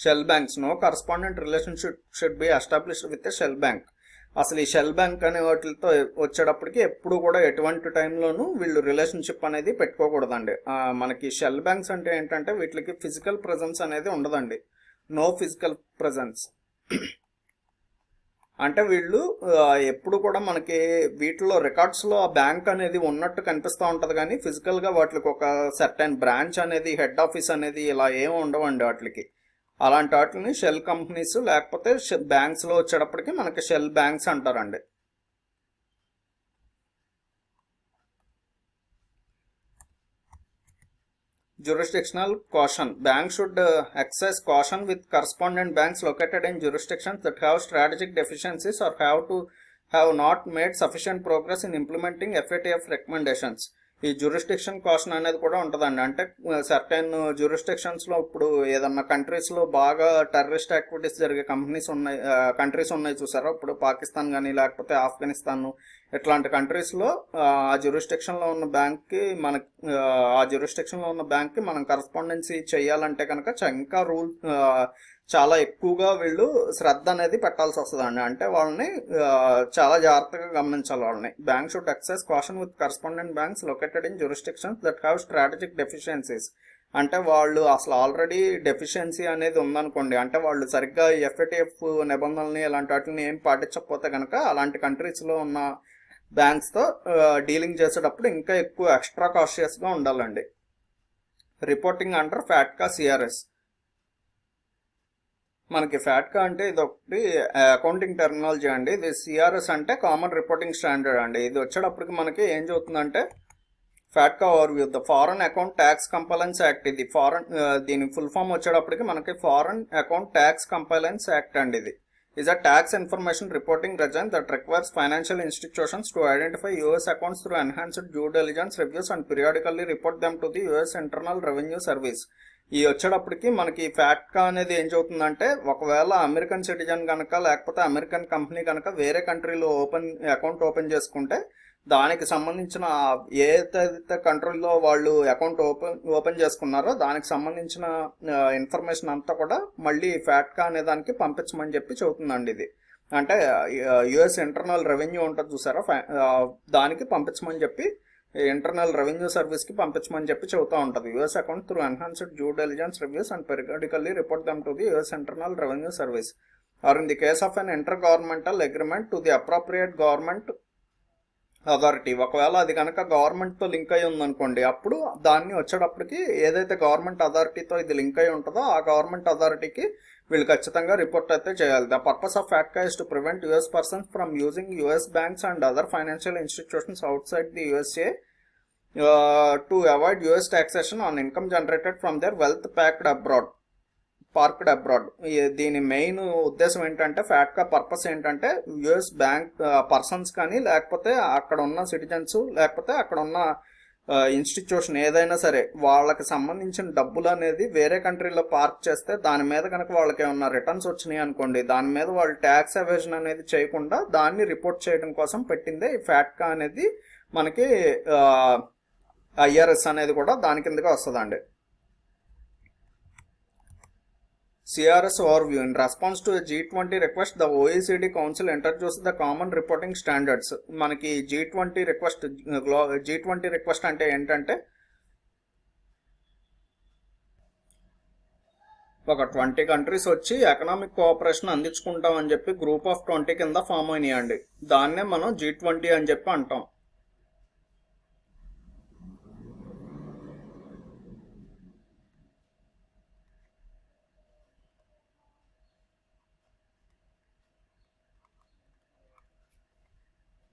Shell banks, no correspondent relationship should be established with a shell bank. అసలు ఈ షెల్ బ్యాంక్ అనే వాటితో వచ్చేటప్పటికి ఎప్పుడు కూడా ఎటువంటి టైంలోనూ వీళ్ళు రిలేషన్షిప్ అనేది పెట్టుకోకూడదండి. మనకి షెల్ బ్యాంక్స్ అంటే ఏంటంటే వీటికి ఫిజికల్ ప్రెజెన్స్ అనేది ఉండదండి, నో ఫిజికల్ ప్రెజెన్స్. అంటే వీళ్ళు ఎప్పుడు కూడా మనకి వీటిలో రికార్డ్స్లో ఆ బ్యాంక్ అనేది ఉన్నట్టు కనిపిస్తూ ఉంటుంది, కానీ ఫిజికల్గా వాటికి ఒక సర్టెన్ బ్రాంచ్ అనేది హెడ్ ఆఫీస్ అనేది ఇలా ఏమి ఉండవండి వాటికి. అలాంటి వాటిని షెల్ కంపెనీస్ లేకపోతే బ్యాంక్స్లో వచ్చేటప్పటికి మనకి షెల్ బ్యాంక్స్ అంటారండి. Jurisdictional caution. Banks should exercise caution with correspondent banks located in jurisdictions that have strategic deficiencies or have not made sufficient progress in implementing FATF recommendations. ఈ జ్యూరిస్డిక్షన్ కాషన్ అనేది కూడా ఉంటుందండి. అంటే certain జ్యూరిస్డిక్షన్స్లో ఇప్పుడు ఏదన్నా కంట్రీస్లో బాగా టెర్రరిస్ట్ యాక్టివిటీస్ జరిగే కంట్రీస్ ఉన్నాయి చూసారా, ఇప్పుడు పాకిస్తాన్ కానీ లేకపోతే ఆఫ్ఘనిస్తాన్ ఇట్లాంటి కంట్రీస్లో ఆ జ్యూరిస్డిక్షన్లో ఉన్న బ్యాంక్కి మనం కరస్పాండెన్సీ చేయాలంటే కనుక ఇంకా చాలా ఎక్కువగా వీళ్ళు శ్రద్ధ అనేది పెట్టాల్సి వస్తుందండి. అంటే వాళ్ళని చాలా జాగ్రత్తగా గమనించాలి వాళ్ళని. Bank should exercise caution with correspondent banks located in jurisdictions that have strategic deficiencies. అంటే వాళ్ళు అసలు ఆల్రెడీ డెఫిషియన్సీ అనేది ఉందనుకోండి, అంటే వాళ్ళు సరిగ్గా ఎఫ్ఏటిఎఫ్ నిబంధనల్ని ఇలాంటి వాటిని ఏం పాటించకపోతే కనుక అలాంటి కంట్రీస్లో ఉన్న బ్యాంక్స్తో డీలింగ్ చేసేటప్పుడు ఇంకా ఎక్కువ ఎక్స్ట్రా కాషియస్గా ఉండాలండి. Reporting under FATCA CRS. మనకి ఫ్యాట్కా అంటే ఇది ఒకటి అకౌంటింగ్ టెర్మినాలజీ అండి. ఇది సిఆర్ఎస్ అంటే కామన్ రిపోర్టింగ్ స్టాండర్డ్ అండి. ఇది వచ్చేటప్పటికి మనకి ఏం చెబుతుందంటే FATCA overview, the foreign account tax compliance act. ఇది దీని ఫుల్ ఫామ్ వచ్చేటప్పటికి మనకి foreign account tax compliance act అండి. ఇది is a tax information reporting regime that requires financial institutions to identify US accounts through enhanced due diligence reviews and periodically report them to the US Internal Revenue Service. ఈ వచ్చేటప్పటికి మనకి ఫ్యాట్కా అనేది ఏం చెబుతుందంటే ఒకవేళ American citizen కనుక లేకపోతే American company కనుక వేరే కంట్రీలో అకౌంట్ ఓపెన్ చేసుకుంటే దానికి సంబంధించిన ఏదైతే కంట్రీలో వాళ్ళు అకౌంట్ ఓపెన్ చేసుకున్నారో దానికి సంబంధించిన ఇన్ఫర్మేషన్ అంతా కూడా మళ్ళీ ఫ్యాట్కా అనే దానికి పంపించమని చెప్పి చెబుతుందండి. ఇది అంటే యుఎస్ ఇంటర్నల్ రెవెన్యూ ఉంటుంది చూసారా, దానికి పంపించమని చెప్పి ఇంటర్నల్ రెవెన్యూ సర్వీస్కి పంపించమని చెప్పి చెబుతూ ఉంటుంది. US account through enhanced due diligence reviews and periodically report them to the US internal revenue service or in the case of an intergovernmental agreement to the appropriate government authority. ఒకవేళ అది కనుక గవర్నమెంట్తో link అయి ఉందనుకోండి, అప్పుడు దాన్ని వచ్చేటప్పటికి ఏదైతే government అథారిటీతో ఇది లింక్ అయి ఉంటుందో ఆ గవర్నమెంట్ అథారిటీకి వీళ్ళు ఖచ్చితంగా రిపోర్ట్ అయితే చేయాలి. The purpose of FATCA is to prevent US persons from using US banks and other financial institutions outside the USA to avoid US taxation on income generated from their wealth parked abroad. దీని main ఉద్దేశం ఏంటంటే FATCA purpose ఏంటంటే US bank persons కానీ లేకపోతే అక్కడ ఉన్న citizens లేకపోతే అక్కడ ఉన్న ఇన్స్టిట్యూషన్ ఏదైనా సరే వాళ్ళకి సంబంధించిన డబ్బులు అనేది వేరే కంట్రీలో పార్క్ చేస్తే దాని మీద కనుక వాళ్ళకి ఏమన్నా రిటర్న్స్ వచ్చినాయి అనుకోండి, దాని మీద వాళ్ళు ట్యాక్స్ ఎవేజన్ అనేది చేయకుండా దాన్ని రిపోర్ట్ చేయడం కోసం పెట్టిందే ఈ ఫ్యాట్కా అనేది. మనకి ఐఆర్ఎస్ అనేది కూడా దాని కిందగా వస్తుందండి. CRS overview. In response to a G20 request, the OECD Council introduced the common reporting standards. మనకి G20 రిక్వెస్ట్ అంటే ఏంటంటే ఒక 20 కంట్రీస్ వచ్చి ఎకనామిక్ కోఆపరేషన్ అందించుకుంటాం అని చెప్పి గ్రూప్ ఆఫ్ 20 కింద ఫామ్ అయినాయండి. దాన్నే మనం G20 అని చెప్పి అంటాం.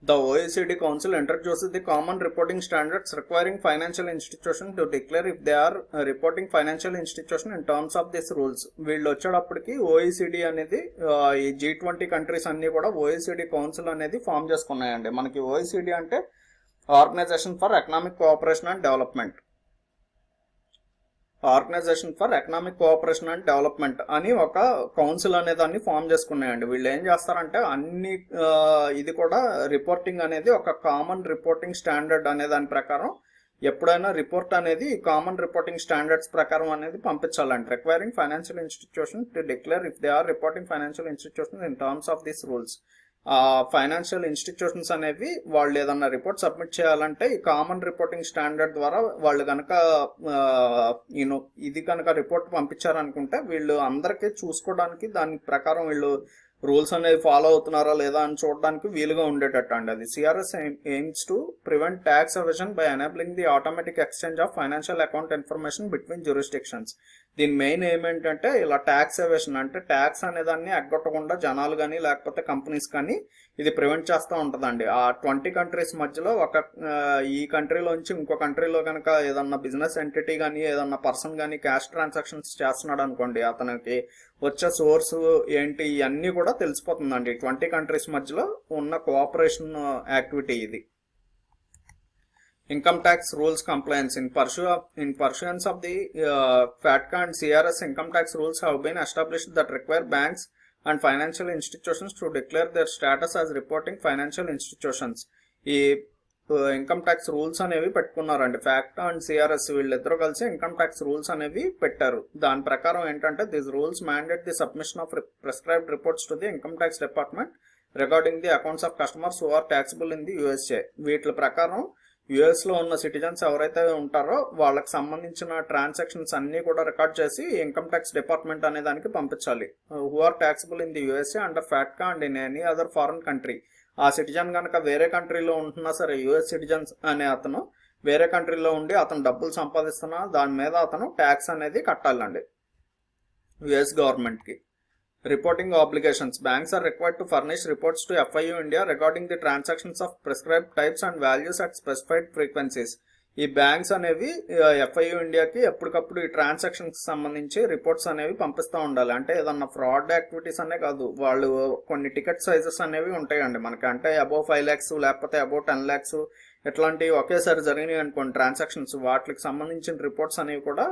The OECD Council introduces the common reporting standards requiring financial institutions to declare if they are reporting financial institution in terms of these rules. వీళ్ళు వచ్చేటప్పటికి OECD అనేది ఈ G20 కంట్రీస్ అన్ని కూడా OECD కౌన్సిల్ అనేది ఫామ్ చేసుకున్నాయండి. మనకి OECD అంటే Organisation for Economic Cooperation and Development అని ఒక కౌన్సిల్ అనే దాన్ని ఫామ్ చేసుకున్నాయండి. వీళ్ళు ఏం చేస్తారంటే అన్ని ఇది కూడా రిపోర్టింగ్ అనేది ఒక కామన్ రిపోర్టింగ్ స్టాండర్డ్ అనే దాని ప్రకారం ఎప్పుడైనా రిపోర్ట్ అనేది కామన్ రిపోర్టింగ్ స్టాండర్డ్స్ ప్రకారం అనేది పంపించాలండి. Requiring financial institution to declare if they are reporting financial institution in terms of these rules. Financial institutions అనేవి వాళ్ళు ఏదన్నా రిపోర్ట్ సబ్మిట్ చేయాలంటే ఈ కామన్ రిపోర్టింగ్ స్టాండర్డ్ ద్వారా వాళ్ళు కనుక ఇది కనుక రిపోర్ట్ పంపించారనుకుంటే వీళ్ళు అందరికీ చూసుకోవడానికి దాని ప్రకారం వీళ్ళు రూల్స్ అనేవి ఫాలో అవుతున్నారా లేదా అని చూడడానికి వీలుగా ఉండేటట్టు అండి. అది CRS AIIMS to prevent tax evasion by enabling the automatic exchange of financial account information between జ్యూరిస్డిక్షన్స్. దీని మెయిన్ ఏమేంటంటే ఇలా ట్యాక్స్ ఎవేషన్ అంటే ట్యాక్స్ అనేదాన్ని ఎగ్గొట్టకుండా జనాలు కానీ లేకపోతే కంపెనీస్ కానీ ఇది ప్రివెంట్ చేస్తూ ఉంటుందండి. ఆ 20 కంట్రీస్ మధ్యలో ఈ కంట్రీలోంచి ఇంకో కంట్రీలో కనుక ఏదన్నా బిజినెస్ ఎంటిటీ కానీ ఏదన్నా పర్సన్ కానీ క్యాష్ ట్రాన్సాక్షన్స్ చేస్తున్నాడు అనుకోండి, అతనికి వచ్చే సోర్స్ ఏంటి ఇవన్నీ కూడా తెలిసిపోతుందండి. 20 కంట్రీస్ మధ్యలో ఉన్న కోఆపరేషన్ యాక్టివిటీ ఇది. Income tax rules compliance in pursuance of the FATCA and CRS income tax rules have been established that require banks and financial institutions to declare their status as reporting financial institutions. ఈ income tax rules అనేవి పెట్టుకున్నారండి. ఫ్యాక్టా and CRS వీళ్ళిద్దరూ కలిసి income tax rules అనేవి పెట్టారు. దాని ప్రకారం ఏంటంటే this rules mandate the submission of prescribed reports to the income tax department regarding the accounts of customers who are taxable in the USA. వీటి ప్రకారం యుఎస్లో ఉన్న సిటిజన్స్ ఎవరైతే ఉంటారో వాళ్ళకి సంబంధించిన ట్రాన్సాక్షన్స్ అన్నీ కూడా రికార్డ్ చేసి ఇన్కమ్ ట్యాక్స్ డిపార్ట్మెంట్ అనే దానికి పంపించాలి. Who are taxable in the USA under FATCA and in any other foreign country. ఆ సిటిజన్ కనుక వేరే కంట్రీలో ఉంటున్నా సరే, యుఎస్ సిటిజన్స్ అనే అతను వేరే కంట్రీలో ఉండి అతను డబ్బులు సంపాదిస్తున్నా దాని మీద అతను ట్యాక్స్ అనేది కట్టాలండి యుఎస్ గవర్నమెంట్కి. Reporting obligations. Banks are required to furnish reports to FIU India regarding the transactions of prescribed types and values at specified frequencies. ఈ బ్యాంక్స్ అనేవి FIU ఇండియాకి ఎప్పటికప్పుడు ఈ ట్రాన్సాక్షన్స్ సంబంధించి రిపోర్ట్స్ అనేవి పంపిస్తూ ఉండాలి. అంటే ఏదన్నా ఫ్రాడ్ యాక్టివిటీస్ అనే కాదు, వాళ్ళు కొన్ని టికెట్ సైజెస్ అనేవి ఉంటాయండి మనకి. అంటే అబోవ్ 5 lakhs లేకపోతే అబోవ్ 10 lakhs ఇట్లాంటివి ఒకేసారి జరిగినాయి అనుకోండి ట్రాన్సాక్షన్స్, వాటికి సంబంధించిన రిపోర్ట్స్ అనేవి కూడా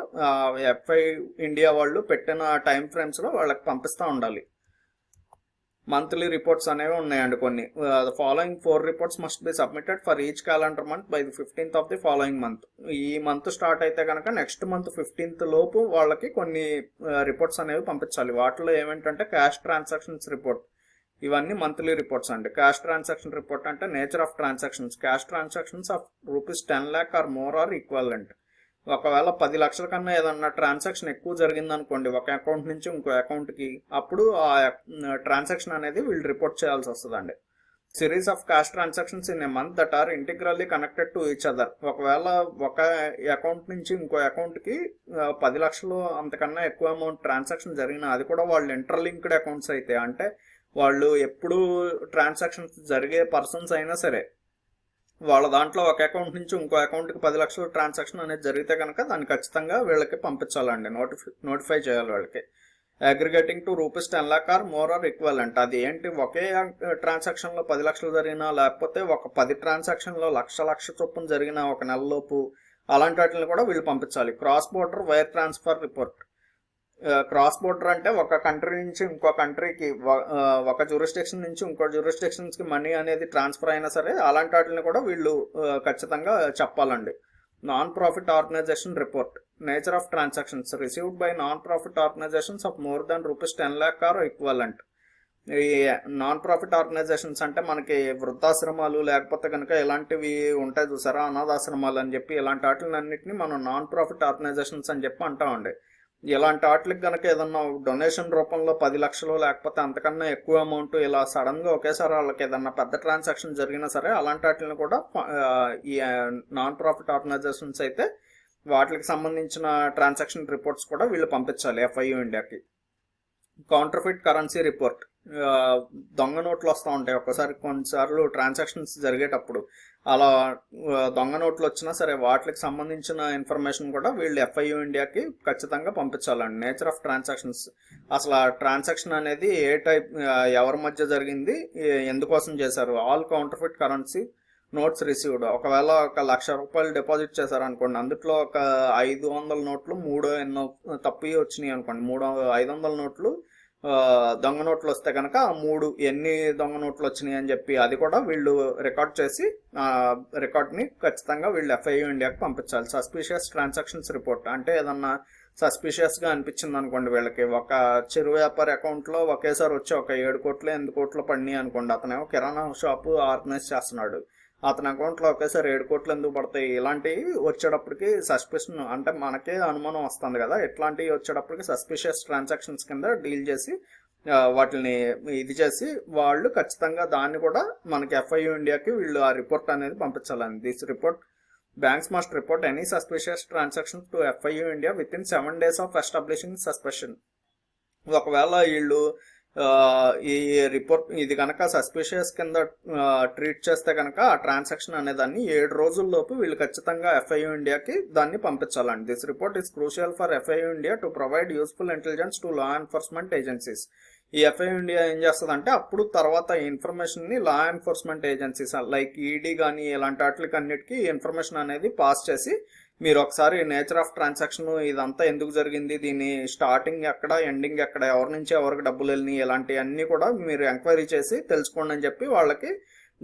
FIU ఇండియా వాళ్ళు పెట్టిన టైం ఫ్రేమ్స్లో వాళ్ళకి పంపిస్తూ ఉండాలి. మంత్లీ రిపోర్ట్స్ అనేవి ఉన్నాయండి కొన్ని. The following 4 reports must be submitted for each calendar month by the 15th of the following month. ఈ మంత్ స్టార్ట్ అయితే కనుక నెక్స్ట్ మంత్ 15th లోపు వాళ్ళకి కొన్ని రిపోర్ట్స్ అనేవి పంపించాలి. వాటిలో ఏమేంటంటే క్యాష్ ట్రాన్సాక్షన్స్ రిపోర్ట్, ఇవన్నీ మంత్లీ రిపోర్ట్స్ అండి. క్యాష్ ట్రాన్సాక్షన్ రిపోర్ట్ అంటే nature of transactions. Cash transactions of ₹10 lakh or more or equivalent. ఒకవేళ 10 లక్షల కన్నా ఏదన్నా ట్రాన్సాక్షన్ ఎక్కువ జరిగింది అనుకోండి ఒక అకౌంట్ నుంచి ఇంకో అకౌంట్కి, అప్పుడు ఆ ట్రాన్సాక్షన్ అనేది వీళ్ళు రిపోర్ట్ చేయాల్సి వస్తుందండి. Series of cash transactions in a month that are integrally connected to each other. ఒకవేళ ఒక అకౌంట్ నుంచి ఇంకో అకౌంట్కి 10 లక్షలు అంతకన్నా ఎక్కువ అమౌంట్ ట్రాన్సాక్షన్ జరిగినా, అది కూడా వాళ్ళు ఇంటర్లింక్డ్ అకౌంట్స్ అయితే, అంటే వాళ్ళు ఎప్పుడు ట్రాన్సాక్షన్స్ జరిగే పర్సన్స్ అయినా సరే వాళ్ళ దాంట్లో ఒక అకౌంట్ నుంచి ఇంకో అకౌంట్కి 10 లక్షల ట్రాన్సాక్షన్ అనేది జరిగితే కనుక దాన్ని ఖచ్చితంగా వీళ్ళకి పంపించాలండి, నోటిఫై చేయాలి వాళ్ళకి. Aggregating to ₹10 lakh or more or equivalent. అది ఏంటి, ఒకే ట్రాన్సాక్షన్లో 10 లక్షలు జరిగినా లేకపోతే ఒక 10 ట్రాన్సాక్షన్లో లక్ష చొప్పున జరిగిన ఒక నెలలోపు అలాంటి వాటిని కూడా వీళ్ళు పంపించాలి. Cross border wire transfer report. Cross border అంటే ఒక కంట్రీ నుంచి ఇంకో కంట్రీకి, ఒక జ్యూరిస్డిక్షన్ నుంచి ఇంకో జ్యూరిస్డిక్షన్స్కి మనీ అనేది ట్రాన్స్ఫర్ అయినా సరే అలాంటి వాటిని కూడా వీళ్ళు ఖచ్చితంగా చెప్పాలండి. Non profit organisation report. Nature of transactions received by non profit organisations of more than ₹10 lakh or equivalent. ఈ నాన్ ప్రాఫిట్ ఆర్గనైజేషన్స్ అంటే మనకి వృద్ధాశ్రమాలు లేకపోతే కనుక ఇలాంటివి ఉంటాయి చూసారా, అనాథాశ్రమాలు అని చెప్పి, ఇలాంటి వాటిలన్నింటినీ మనం నాన్ ప్రాఫిట్ ఆర్గనైజేషన్స్ అని చెప్పి అంటామండి. ఇలాంటి వాటికి కనుక ఏదన్నా డొనేషన్ రూపంలో 10 లక్షలు లేకపోతే అంతకన్నా ఎక్కువ అమౌంట్ ఇలా సడన్గా ఒకేసారి వాళ్ళకి ఏదన్నా పెద్ద ట్రాన్సాక్షన్ జరిగినా సరే అలాంటి వాటిని కూడా ఈ నాన్ ప్రాఫిట్ ఆర్గనైజేషన్స్ అయితే వాటికి సంబంధించిన ట్రాన్సాక్షన్ రిపోర్ట్స్ కూడా వీళ్ళు పంపించాలి FIU ఇండియాకి. Counterfeit currency report. ఆ, దొంగ నోట్లు వస్తూ ఉంటాయి ఒక్కసారి కొన్నిసార్లు ట్రాన్సాక్షన్స్ జరిగేటప్పుడు. అలా దొంగ నోట్లు వచ్చినా సరే వాటికి సంబంధించిన ఇన్ఫర్మేషన్ కూడా వీళ్ళు ఎఫ్ఐయు ఇండియాకి ఖచ్చితంగా పంపించాలండి. నేచర్ ఆఫ్ ట్రాన్సాక్షన్స్, అసలు ఆ ట్రాన్సాక్షన్ అనేది ఏ టైప్, ఎవరి మధ్య జరిగింది, ఎందుకోసం చేశారు, all counterfeit currency notes received. ఒకవేళ ₹1,00,000 డిపాజిట్ చేశారు అనుకోండి, అందుట్లో ఒక 500 నోట్లు మూడో ఎన్నో తప్పి వచ్చినాయి అనుకోండి, 500 నోట్లు దొంగ నోట్లు వస్తే కనుక ఆ ఎన్ని దొంగ నోట్లు వచ్చినాయి అని చెప్పి అది కూడా వీళ్ళు రికార్డ్ చేసి రికార్డ్ని ఖచ్చితంగా వీళ్ళు ఎఫ్ఐయు ఇండియాకి పంపించాలి. సస్పీషియస్ ట్రాన్సాక్షన్స్ రిపోర్ట్ అంటే ఏదన్నా సస్పీషియస్గా అనిపించింది అనుకోండి, వీళ్ళకి ఒక చిరు వ్యాపారి అకౌంట్లో ఒకేసారి వచ్చి ఒక 7 కోట్లు 8 కోట్లు పడినాయి అనుకోండి, అతనేమో కిరాణా షాపు ఆర్గనైజ్ చేస్తున్నాడు, అతని అకౌంట్లో ఒకేసారి 7 కోట్లు ఎందుకు పడతాయి, ఇలాంటివి వచ్చేటప్పటికి సస్పిషన్ అంటే మనకే అనుమానం వస్తుంది కదా, ఇట్లాంటివి వచ్చేటప్పటికి సస్పిషియస్ ట్రాన్సాక్షన్స్ కింద డీల్ చేసి వాటిని ఇది చేసి వాళ్ళు ఖచ్చితంగా దాన్ని కూడా మనకి ఎఫ్ఐయు ఇండియాకి వీళ్ళు ఆ రిపోర్ట్ అనేది పంపించాలని. This report banks must report any suspicious transaction to FIU India with in 7 days of establishing suspicion. ఒకవేళ వీళ్ళు ఈ రిపోర్ట్ ఇది కనుక సస్పిషియస్ కింద ట్రీట్ చేస్తే కనుక ఆ ట్రాన్సాక్షన్ అనేదాన్ని 7 రోజుల్లోపు వీళ్ళు ఖచ్చితంగా ఎఫ్ఐయు ఇండియాకి దాన్ని పంపించాలండి. This report is crucial for FIU India to provide useful intelligence to law enforcement agencies. ఈ ఎఫ్ఐయు ఇండియా ఏం చేస్తుందంటే అప్పుడు తర్వాత ఈ ఇన్ఫర్మేషన్ని law enforcement agencies like ED కానీ ఇలాంటి వాటికి అన్నిటికీ ఇన్ఫర్మేషన్ అనేది పాస్ చేసి మీరు ఒకసారి నేచర్ ఆఫ్ ట్రాన్సాక్షన్ ఇదంతా ఎందుకు జరిగింది, దీని స్టార్టింగ్ ఎక్కడ ఎండింగ్ ఎక్కడ, ఎవరి నుంచి ఎవరికి డబ్బులు వెళ్ళినాయి, ఇలాంటివన్నీ కూడా మీరు ఎంక్వైరీ చేసి తెలుసుకోండి అని చెప్పి వాళ్ళకి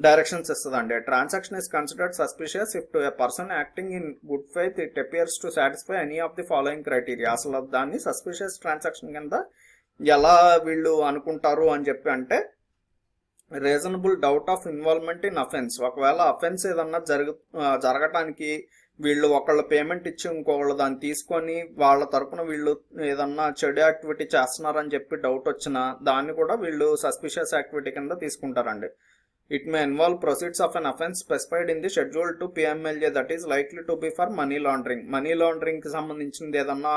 డైరెక్షన్స్ ఇస్తుందండి. Transaction is considered suspicious if to a person acting in good faith it appears to satisfy any of the following criteria. అసలు దాన్ని సస్పిషియస్ ట్రాన్సాక్షన్ కింద ఎలా వీళ్ళు అనుకుంటారు అని చెప్పి అంటే reasonable doubt of involvement in offence. ఒకవేళ అఫెన్స్ ఏదన్నా జరగటానికి వీళ్ళు ఒకళ్ళ పేమెంట్ ఇచ్చి ఇంకొకళ్ళు దాన్ని తీసుకొని వాళ్ళ తరపున వీళ్ళు ఏదన్నా చెడు యాక్టివిటీ చేస్తున్నారని చెప్పి డౌట్ వచ్చినా దాన్ని కూడా వీళ్ళు సస్పిషియస్ యాక్టివిటీ కింద తీసుకుంటారండి. It may involve proceeds of an offence specified in the schedule to PMLA that is likely to be for money laundering. Money laundering కి సంబంధించింది ఏదన్నా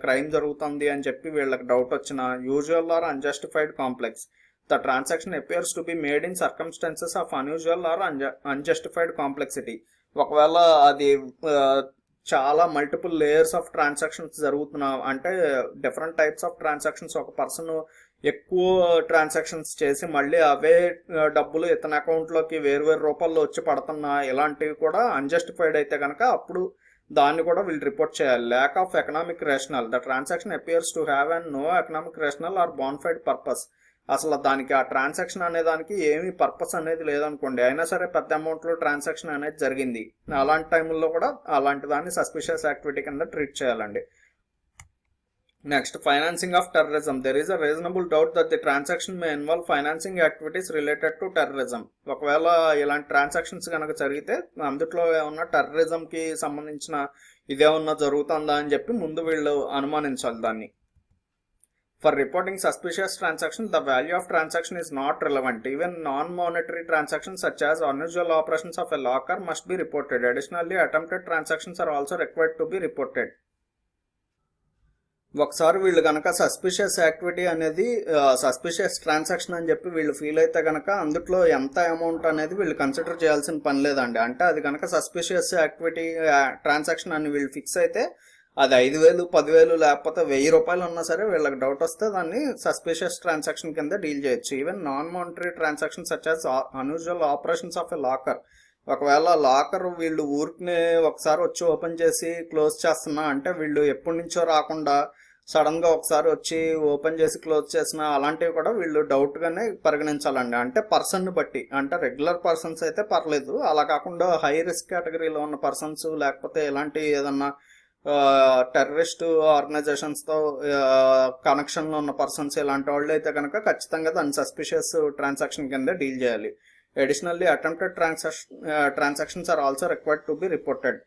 క్రైమ్ జరుగుతుంది అని చెప్పి వీళ్ళకి డౌట్ వచ్చిన usual or unjustified complex. The transaction appears to be made in circumstances of unusual or unjustified complexity. ఒకవేళ అది చాలా మల్టిపుల్ లేయర్స్ ఆఫ్ ట్రాన్సాక్షన్స్ జరుగుతున్నా అంటే డిఫరెంట్ టైప్స్ ఆఫ్ ట్రాన్సాక్షన్స్, ఒక పర్సన్ ఎక్కువ ట్రాన్సాక్షన్స్ చేసి మళ్ళీ అవే డబ్బులు ఇతని అకౌంట్లోకి వేరు రూపాల్లో వచ్చి పడుతున్నా, ఇలాంటివి కూడా అన్జస్టిఫైడ్ అయితే కనుక అప్పుడు దాన్ని కూడా వీళ్ళు రిపోర్ట్ చేయాలి. Lack of economic rational. The transaction appears to have and no economic rational or bona fide purpose. అసలు దానికి ఆ ట్రాన్సాక్షన్ అనే దానికి ఏమీ పర్పస్ అనేది లేదనుకోండి, అయినా సరే పెద్ద అమౌంట్లో ట్రాన్సాక్షన్ అనేది జరిగింది, అలాంటి టైంలో కూడా అలాంటి దాన్ని సస్పిషియస్ యాక్టివిటీ కింద ట్రీట్ చేయాలండి. Next, financing of terrorism. There is a reasonable doubt that the transaction May involve financing activities related to terrorism. ఒకవేళ ఇలాంటి ట్రాన్సాక్షన్స్ కనుక జరిగితే అందుట్లో ఏమన్నా టెర్రరిజంకి సంబంధించిన ఇదేమన్నా జరుగుతుందా అని చెప్పి ముందు వీళ్ళు అనుమానించాలి దాన్ని. For reporting suspicious transactions, the value of transaction is not relevant. Even non-monetary transactions such as unusual operations of a locker must be reported. Additionally, attempted transactions are also required to be reported. ఒకసారి వీళ్ళు కనుక suspicious activity అనేది suspicious transaction అని చెప్పి వీళ్ళు feel అయితే కనుక అందుట్లో ఎంత అమౌంట్ అనేది వీళ్ళు కన్సిడర్ చేయాల్సిన పని లేదండి. అంటే అది కనుక సస్పిషియస్ యాక్టివిటీ ట్రాన్సాక్షన్ అని వీళ్ళు ఫిక్స్ అయితే అది 5,000, 10,000 లేకపోతే ₹1,000 ఉన్నా సరే వీళ్ళకి డౌట్ వస్తే దాన్ని సస్పిషియస్ ట్రాన్సాక్షన్ కింద డీల్ చేయొచ్చు. Even non monetary transaction such as unusual operations of a locker. ఒకవేళ లాకర్ వీళ్ళు ఊరికినే ఒకసారి వచ్చి ఓపెన్ చేసి క్లోజ్ చేస్తున్నా అంటే వీళ్ళు ఎప్పటి నుంచో రాకుండా సడన్గా ఒకసారి వచ్చి ఓపెన్ చేసి క్లోజ్ చేసిన అలాంటివి కూడా వీళ్ళు డౌట్గానే పరిగణించాలండి. అంటే పర్సన్ని బట్టి, అంటే రెగ్యులర్ పర్సన్స్ అయితే పర్లేదు, అలా కాకుండా హై రిస్క్ కేటగిరీలో ఉన్న పర్సన్స్ లేకపోతే ఇలాంటి ఏదన్నా టెర్రరిస్ట్ ఆర్గనైజేషన్స్తో కనెక్షన్లో ఉన్న పర్సన్స్ ఇలాంటి వాళ్ళు అయితే కనుక ఖచ్చితంగా దాన్ని సస్పిషియస్ ట్రాన్సాక్షన్ కింద డీల్ చేయాలి. Additionally attempted transactions are also required to be reported.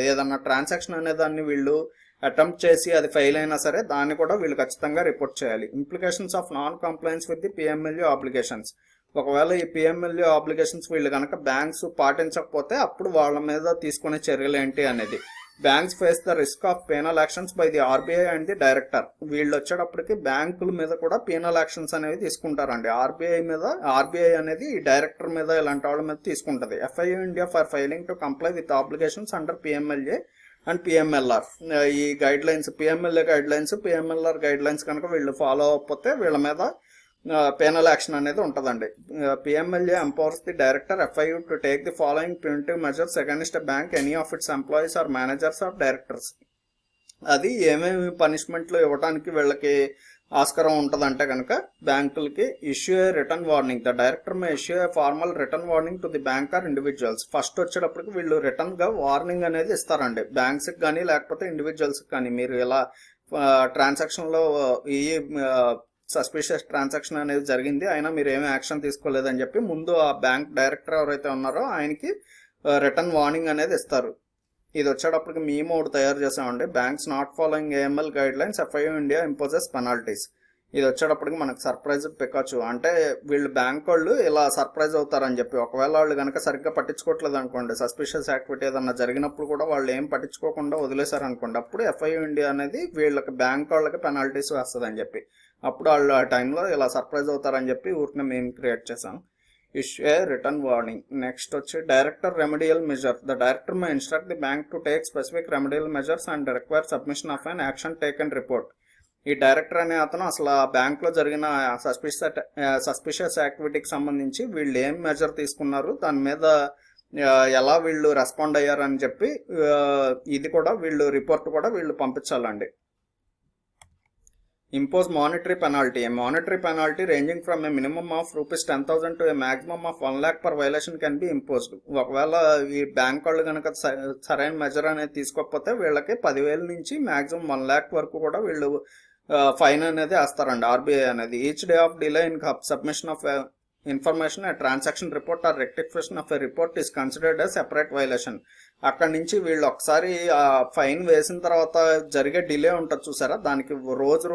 ఏదన్నా ట్రాన్సాక్షన్ అనే దాన్ని వీళ్ళు అటెంప్ట్ చేసి అది ఫెయిల్ అయినా సరే దాన్ని కూడా వీళ్ళు ఖచ్చితంగా రిపోర్ట్ చేయాలి. Implications of non compliance with the PMLU obligations. ఒకవేళ ఈ పిఎంఎల్యూ ఆబ్లిగేషన్స్ వీళ్ళు కనుక బ్యాంక్స్ పాటించకపోతే అప్పుడు వాళ్ళ మీద తీసుకునే చర్యలు ఏంటి అనేది. Banks face the risk of penal actions by the RBI and the director. వీళ్ళు వచ్చేటప్పటికి బ్యాంకుల మీద కూడా పీనల్ యాక్షన్స్ అనేవి తీసుకుంటారండి. ఆర్బీఐ అనేది డైరెక్టర్ మీద ఇలాంటి వాళ్ళ మీద తీసుకుంటుంది. FIU India for filing to comply with obligations under PMLA and PMLR. ఈ guidelines, PMLA guidelines, PMLR guidelines కనుక వీళ్ళు ఫాలో అవ్వకపోతే వీళ్ళ మీద పేనల్ యాక్షన్ అనేది ఉంటుందండి. PMLA empowers the director FIU to take the following preventive measures against a bank any of its employees or managers or directors. అది ఏమేమి పనిష్మెంట్లు ఇవ్వడానికి వీళ్ళకి ఆస్కారం ఉంటుందంటే కనుక బ్యాంకులకి issue a written warning. The director may issue a formal written warning to the bank or individuals. First వచ్చేటప్పటికి వీళ్ళు రిటర్న్గా వార్నింగ్ అనేది ఇస్తారండి బ్యాంక్స్కి కానీ లేకపోతే ఇండివిజువల్స్కి కానీ. మీరు ఇలా ట్రాన్సాక్షన్లో ఈ సస్పిషియస్ ట్రాన్సాక్షన్ అనేది జరిగింది, అయినా మీరు ఏమీ యాక్షన్ తీసుకోలేదని చెప్పి ముందు ఆ బ్యాంక్ డైరెక్టర్ ఎవరైతే ఉన్నారో ఆయనకి రిటర్న్ వార్నింగ్ అనేది ఇస్తారు. ఇది వచ్చేటప్పటికి మేము ఒకటి తయారు చేసామండి. Banks not following AML guide lines FIU India imposes penalties. ఇది వచ్చేటప్పటికి మనకు సర్ప్రైజ్ పికాచు. అంటే వీళ్ళు బ్యాంక్ వాళ్ళు ఇలా సర్ప్రైజ్ అవుతారని చెప్పి, ఒకవేళ వాళ్ళు కనుక సరిగ్గా పట్టించుకోవట్లేదు అనుకోండి, సస్పిషియస్ యాక్టివిటీ ఏదన్నా జరిగినప్పుడు కూడా వాళ్ళు ఏం పట్టించుకోకుండా వదిలేశారు అనుకోండి, అప్పుడు ఎఫ్ఐయు ఇండియా అనేది వీళ్ళకి బ్యాంక్ వాళ్ళకి పెనాల్టీస్ వేస్తుందని చెప్పి, అప్పుడు వాళ్ళు ఆ టైంలో ఇలా సర్ప్రైజ్ అవుతారని చెప్పి ఊరిని మేము క్రియేట్ చేసాం. Issue a written warning. Next వచ్చి director remedial measure. The director May instruct the bank to take specific remedial measures and require submission of an action taken report. ఈ డైరెక్టర్ అనే అతను అసలు ఆ బ్యాంక్లో జరిగిన సస్పిషియస్ యాక్టివిటీకి సంబంధించి వీళ్ళు ఏం మెజర్ తీసుకున్నారు, దాని మీద ఎలా వీళ్ళు రెస్పాండ్ అయ్యారని చెప్పి ఇది కూడా వీళ్ళు రిపోర్ట్ కూడా వీళ్ళు పంపించాలండి. Impose monetary penalty. A monetary penalty ranging from a minimum of ₹10,000 to a maximum of 1 lakh per violation can be imposed. ఒకవేళ ఈ బ్యాంక్ వాళ్ళు కనుక సరైన మెజర్ అనేది తీసుకోకపోతే వీళ్ళకి 10,000 నుంచి మ్యాక్సిమం 1 lakh వరకు కూడా వీళ్ళు ఫైన్ అనేది వేస్తారండి ఆర్బీఐ అనేది. Each day of delay in submission of information a transaction report or rectification of a report is considered as separate violation. అక్కడి నుంచి వీళ్ళు ఒకసారి ఆ ఫైన్ వేసిన తర్వాత జరిగే డిలే ఉంటుంది చూసారా, దానికి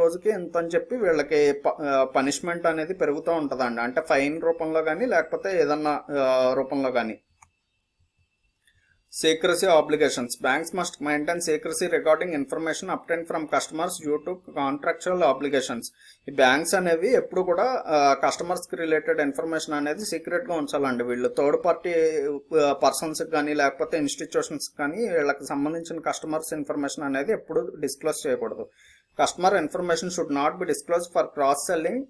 రోజుకి ఎంత అని చెప్పి వీళ్ళకి పనిష్మెంట్ అనేది పెరుగుతూ ఉంటుందండి. అంటే ఫైన్ రూపంలో కానీ లేకపోతే ఏదన్నా రూపంలో కానీ. Secrecy obligations. Banks must maintain secrecy regarding information obtained from customers due to contractual obligations. ఈ బ్యాంక్స్ అనేవి ఎప్పుడు కూడా కస్టమర్స్కి రిలేటెడ్ ఇన్ఫర్మేషన్ అనేది సీక్రెట్గా ఉంచాలండి. వీళ్ళు థర్డ్ పార్టీ పర్సన్స్కి కానీ లేకపోతే ఇన్స్టిట్యూషన్స్కి కానీ వీళ్ళకి సంబంధించిన కస్టమర్స్ ఇన్ఫర్మేషన్ అనేది ఎప్పుడు డిస్క్లోజ్ చేయకూడదు. Customer information should not be disclose for cross selling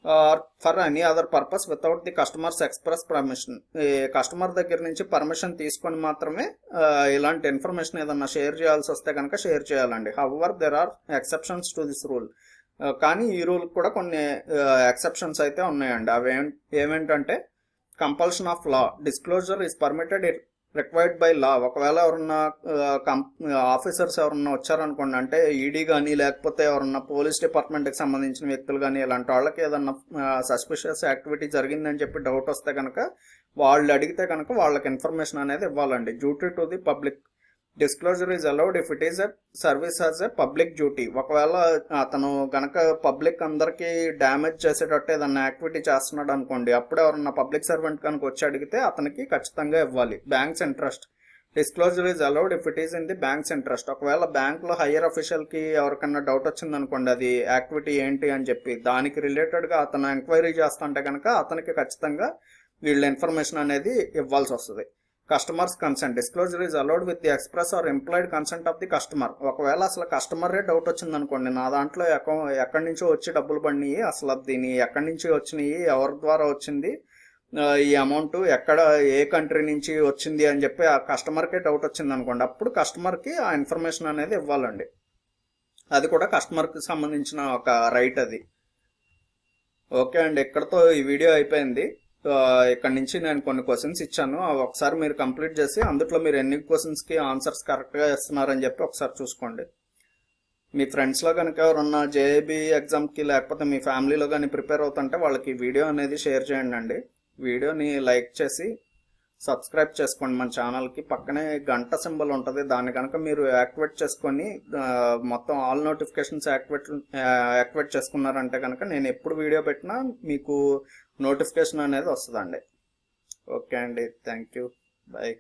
or for any other purpose without the customers express permission. ఈ కస్టమర్ దగ్గర నుంచి పర్మిషన్ తీసుకొని మాత్రమే ఇలాంటి ఇన్ఫర్మేషన్ ఏదన్నా షేర్ చేయాల్సి వస్తే కనుక షేర్ చేయాలండి. However there are exceptions to this rule. కానీ ఈ రూల్ కూడా కొన్ని ఎక్సెప్షన్స్ అయితే ఉన్నాయండి. అవి ఏమేంటంటే compulsion of law. Disclosure is permitted required by law. ఒకవేళ ఎవరన్నా ఆఫీసర్స్ ఎవరన్నా వచ్చారనుకోండి, అంటే ఈడీ కానీ లేకపోతే ఎవరన్నా పోలీస్ డిపార్ట్మెంట్కి సంబంధించిన వ్యక్తులు కానీ ఇలాంటి వాళ్ళకి ఏదన్నా సస్పిషియస్ యాక్టివిటీ జరిగిందని చెప్పి డౌట్ వస్తే కనుక వాళ్ళు అడిగితే కనుక వాళ్ళకి ఇన్ఫర్మేషన్ అనేది ఇవ్వాలండి. Duty to the public. Disclosure is allowed if it is a service as a public duty. ఒకవేళ అతను కనుక పబ్లిక్ అందరికీ డ్యామేజ్ చేసేటట్టు ఏదన్నా యాక్టివిటీ చేస్తున్నాడు అనుకోండి, అప్పుడు ఎవరన్నా పబ్లిక్ సర్వెంట్ కనుక వచ్చి అడిగితే అతనికి ఖచ్చితంగా ఇవ్వాలి. Banks interest. Disclosure is allowed if it is in the banks interest. ఒకవేళ బ్యాంక్లో హయ్యర్ అఫీషియల్కి ఎవరికన్నా డౌట్ వచ్చింది అనుకోండి, అది యాక్టివిటీ ఏంటి అని చెప్పి దానికి రిలేటెడ్గా అతను ఎంక్వైరీ చేస్తుంటే కనుక అతనికి ఖచ్చితంగా వీళ్ళ ఇన్ఫర్మేషన్ అనేది ఇవ్వాల్సి వస్తుంది. Customers consent. Disclosure is allowed with the express or implied consent of the customer. ఒకవేళ అసలు కస్టమరే డౌట్ వచ్చింది అనుకోండి, నా దాంట్లో ఎక్కడి నుంచో వచ్చి డబ్బులు పడినాయి, అసలు దీని ఎక్కడి నుంచి వచ్చినాయి, ఎవరి ద్వారా వచ్చింది, ఈ అమౌంట్ ఎక్కడ ఏ కంట్రీ నుంచి వచ్చింది అని చెప్పి ఆ కస్టమర్కే డౌట్ వచ్చింది అనుకోండి, అప్పుడు కస్టమర్కి ఆ ఇన్ఫర్మేషన్ అనేది ఇవ్వాలండి. అది కూడా కస్టమర్కి సంబంధించిన ఒక రైట్ అది. ఓకే అండి, ఇక్కడతో ఈ వీడియో అయిపోయింది. ఇక్కడ నుంచి నేను కొన్ని క్వశ్చన్స్ ఇచ్చాను, అవి ఒకసారి మీరు కంప్లీట్ చేసి అందులో మీరు ఎన్ని క్వశ్చన్స్కి ఆన్సర్స్ కరెక్ట్గా ఇస్తున్నారని చెప్పి ఒకసారి చూసుకోండి. మీ ఫ్రెండ్స్లో కనుక ఎవరన్నా జేఏబీ ఎగ్జామ్కి లేకపోతే మీ ఫ్యామిలీలో కానీ ప్రిపేర్ అవుతుంటే వాళ్ళకి వీడియో అనేది షేర్ చేయండి అండి. వీడియోని లైక్ చేసి సబ్స్క్రైబ్ చేసుకోండి మన ఛానల్కి. పక్కనే గంట సింబల్ ఉంటుంది, దాన్ని కనుక మీరు యాక్టివేట్ చేసుకొని మొత్తం ఆల్ నోటిఫికేషన్స్ యాక్టివేట్ చేసుకున్నారంటే కనుక నేను ఎప్పుడు వీడియో పెట్టినా మీకు నోటిఫికేషన్ అనేది వస్తుందండి. ఓకే అండి, థ్యాంక్ యూ, బాయ్.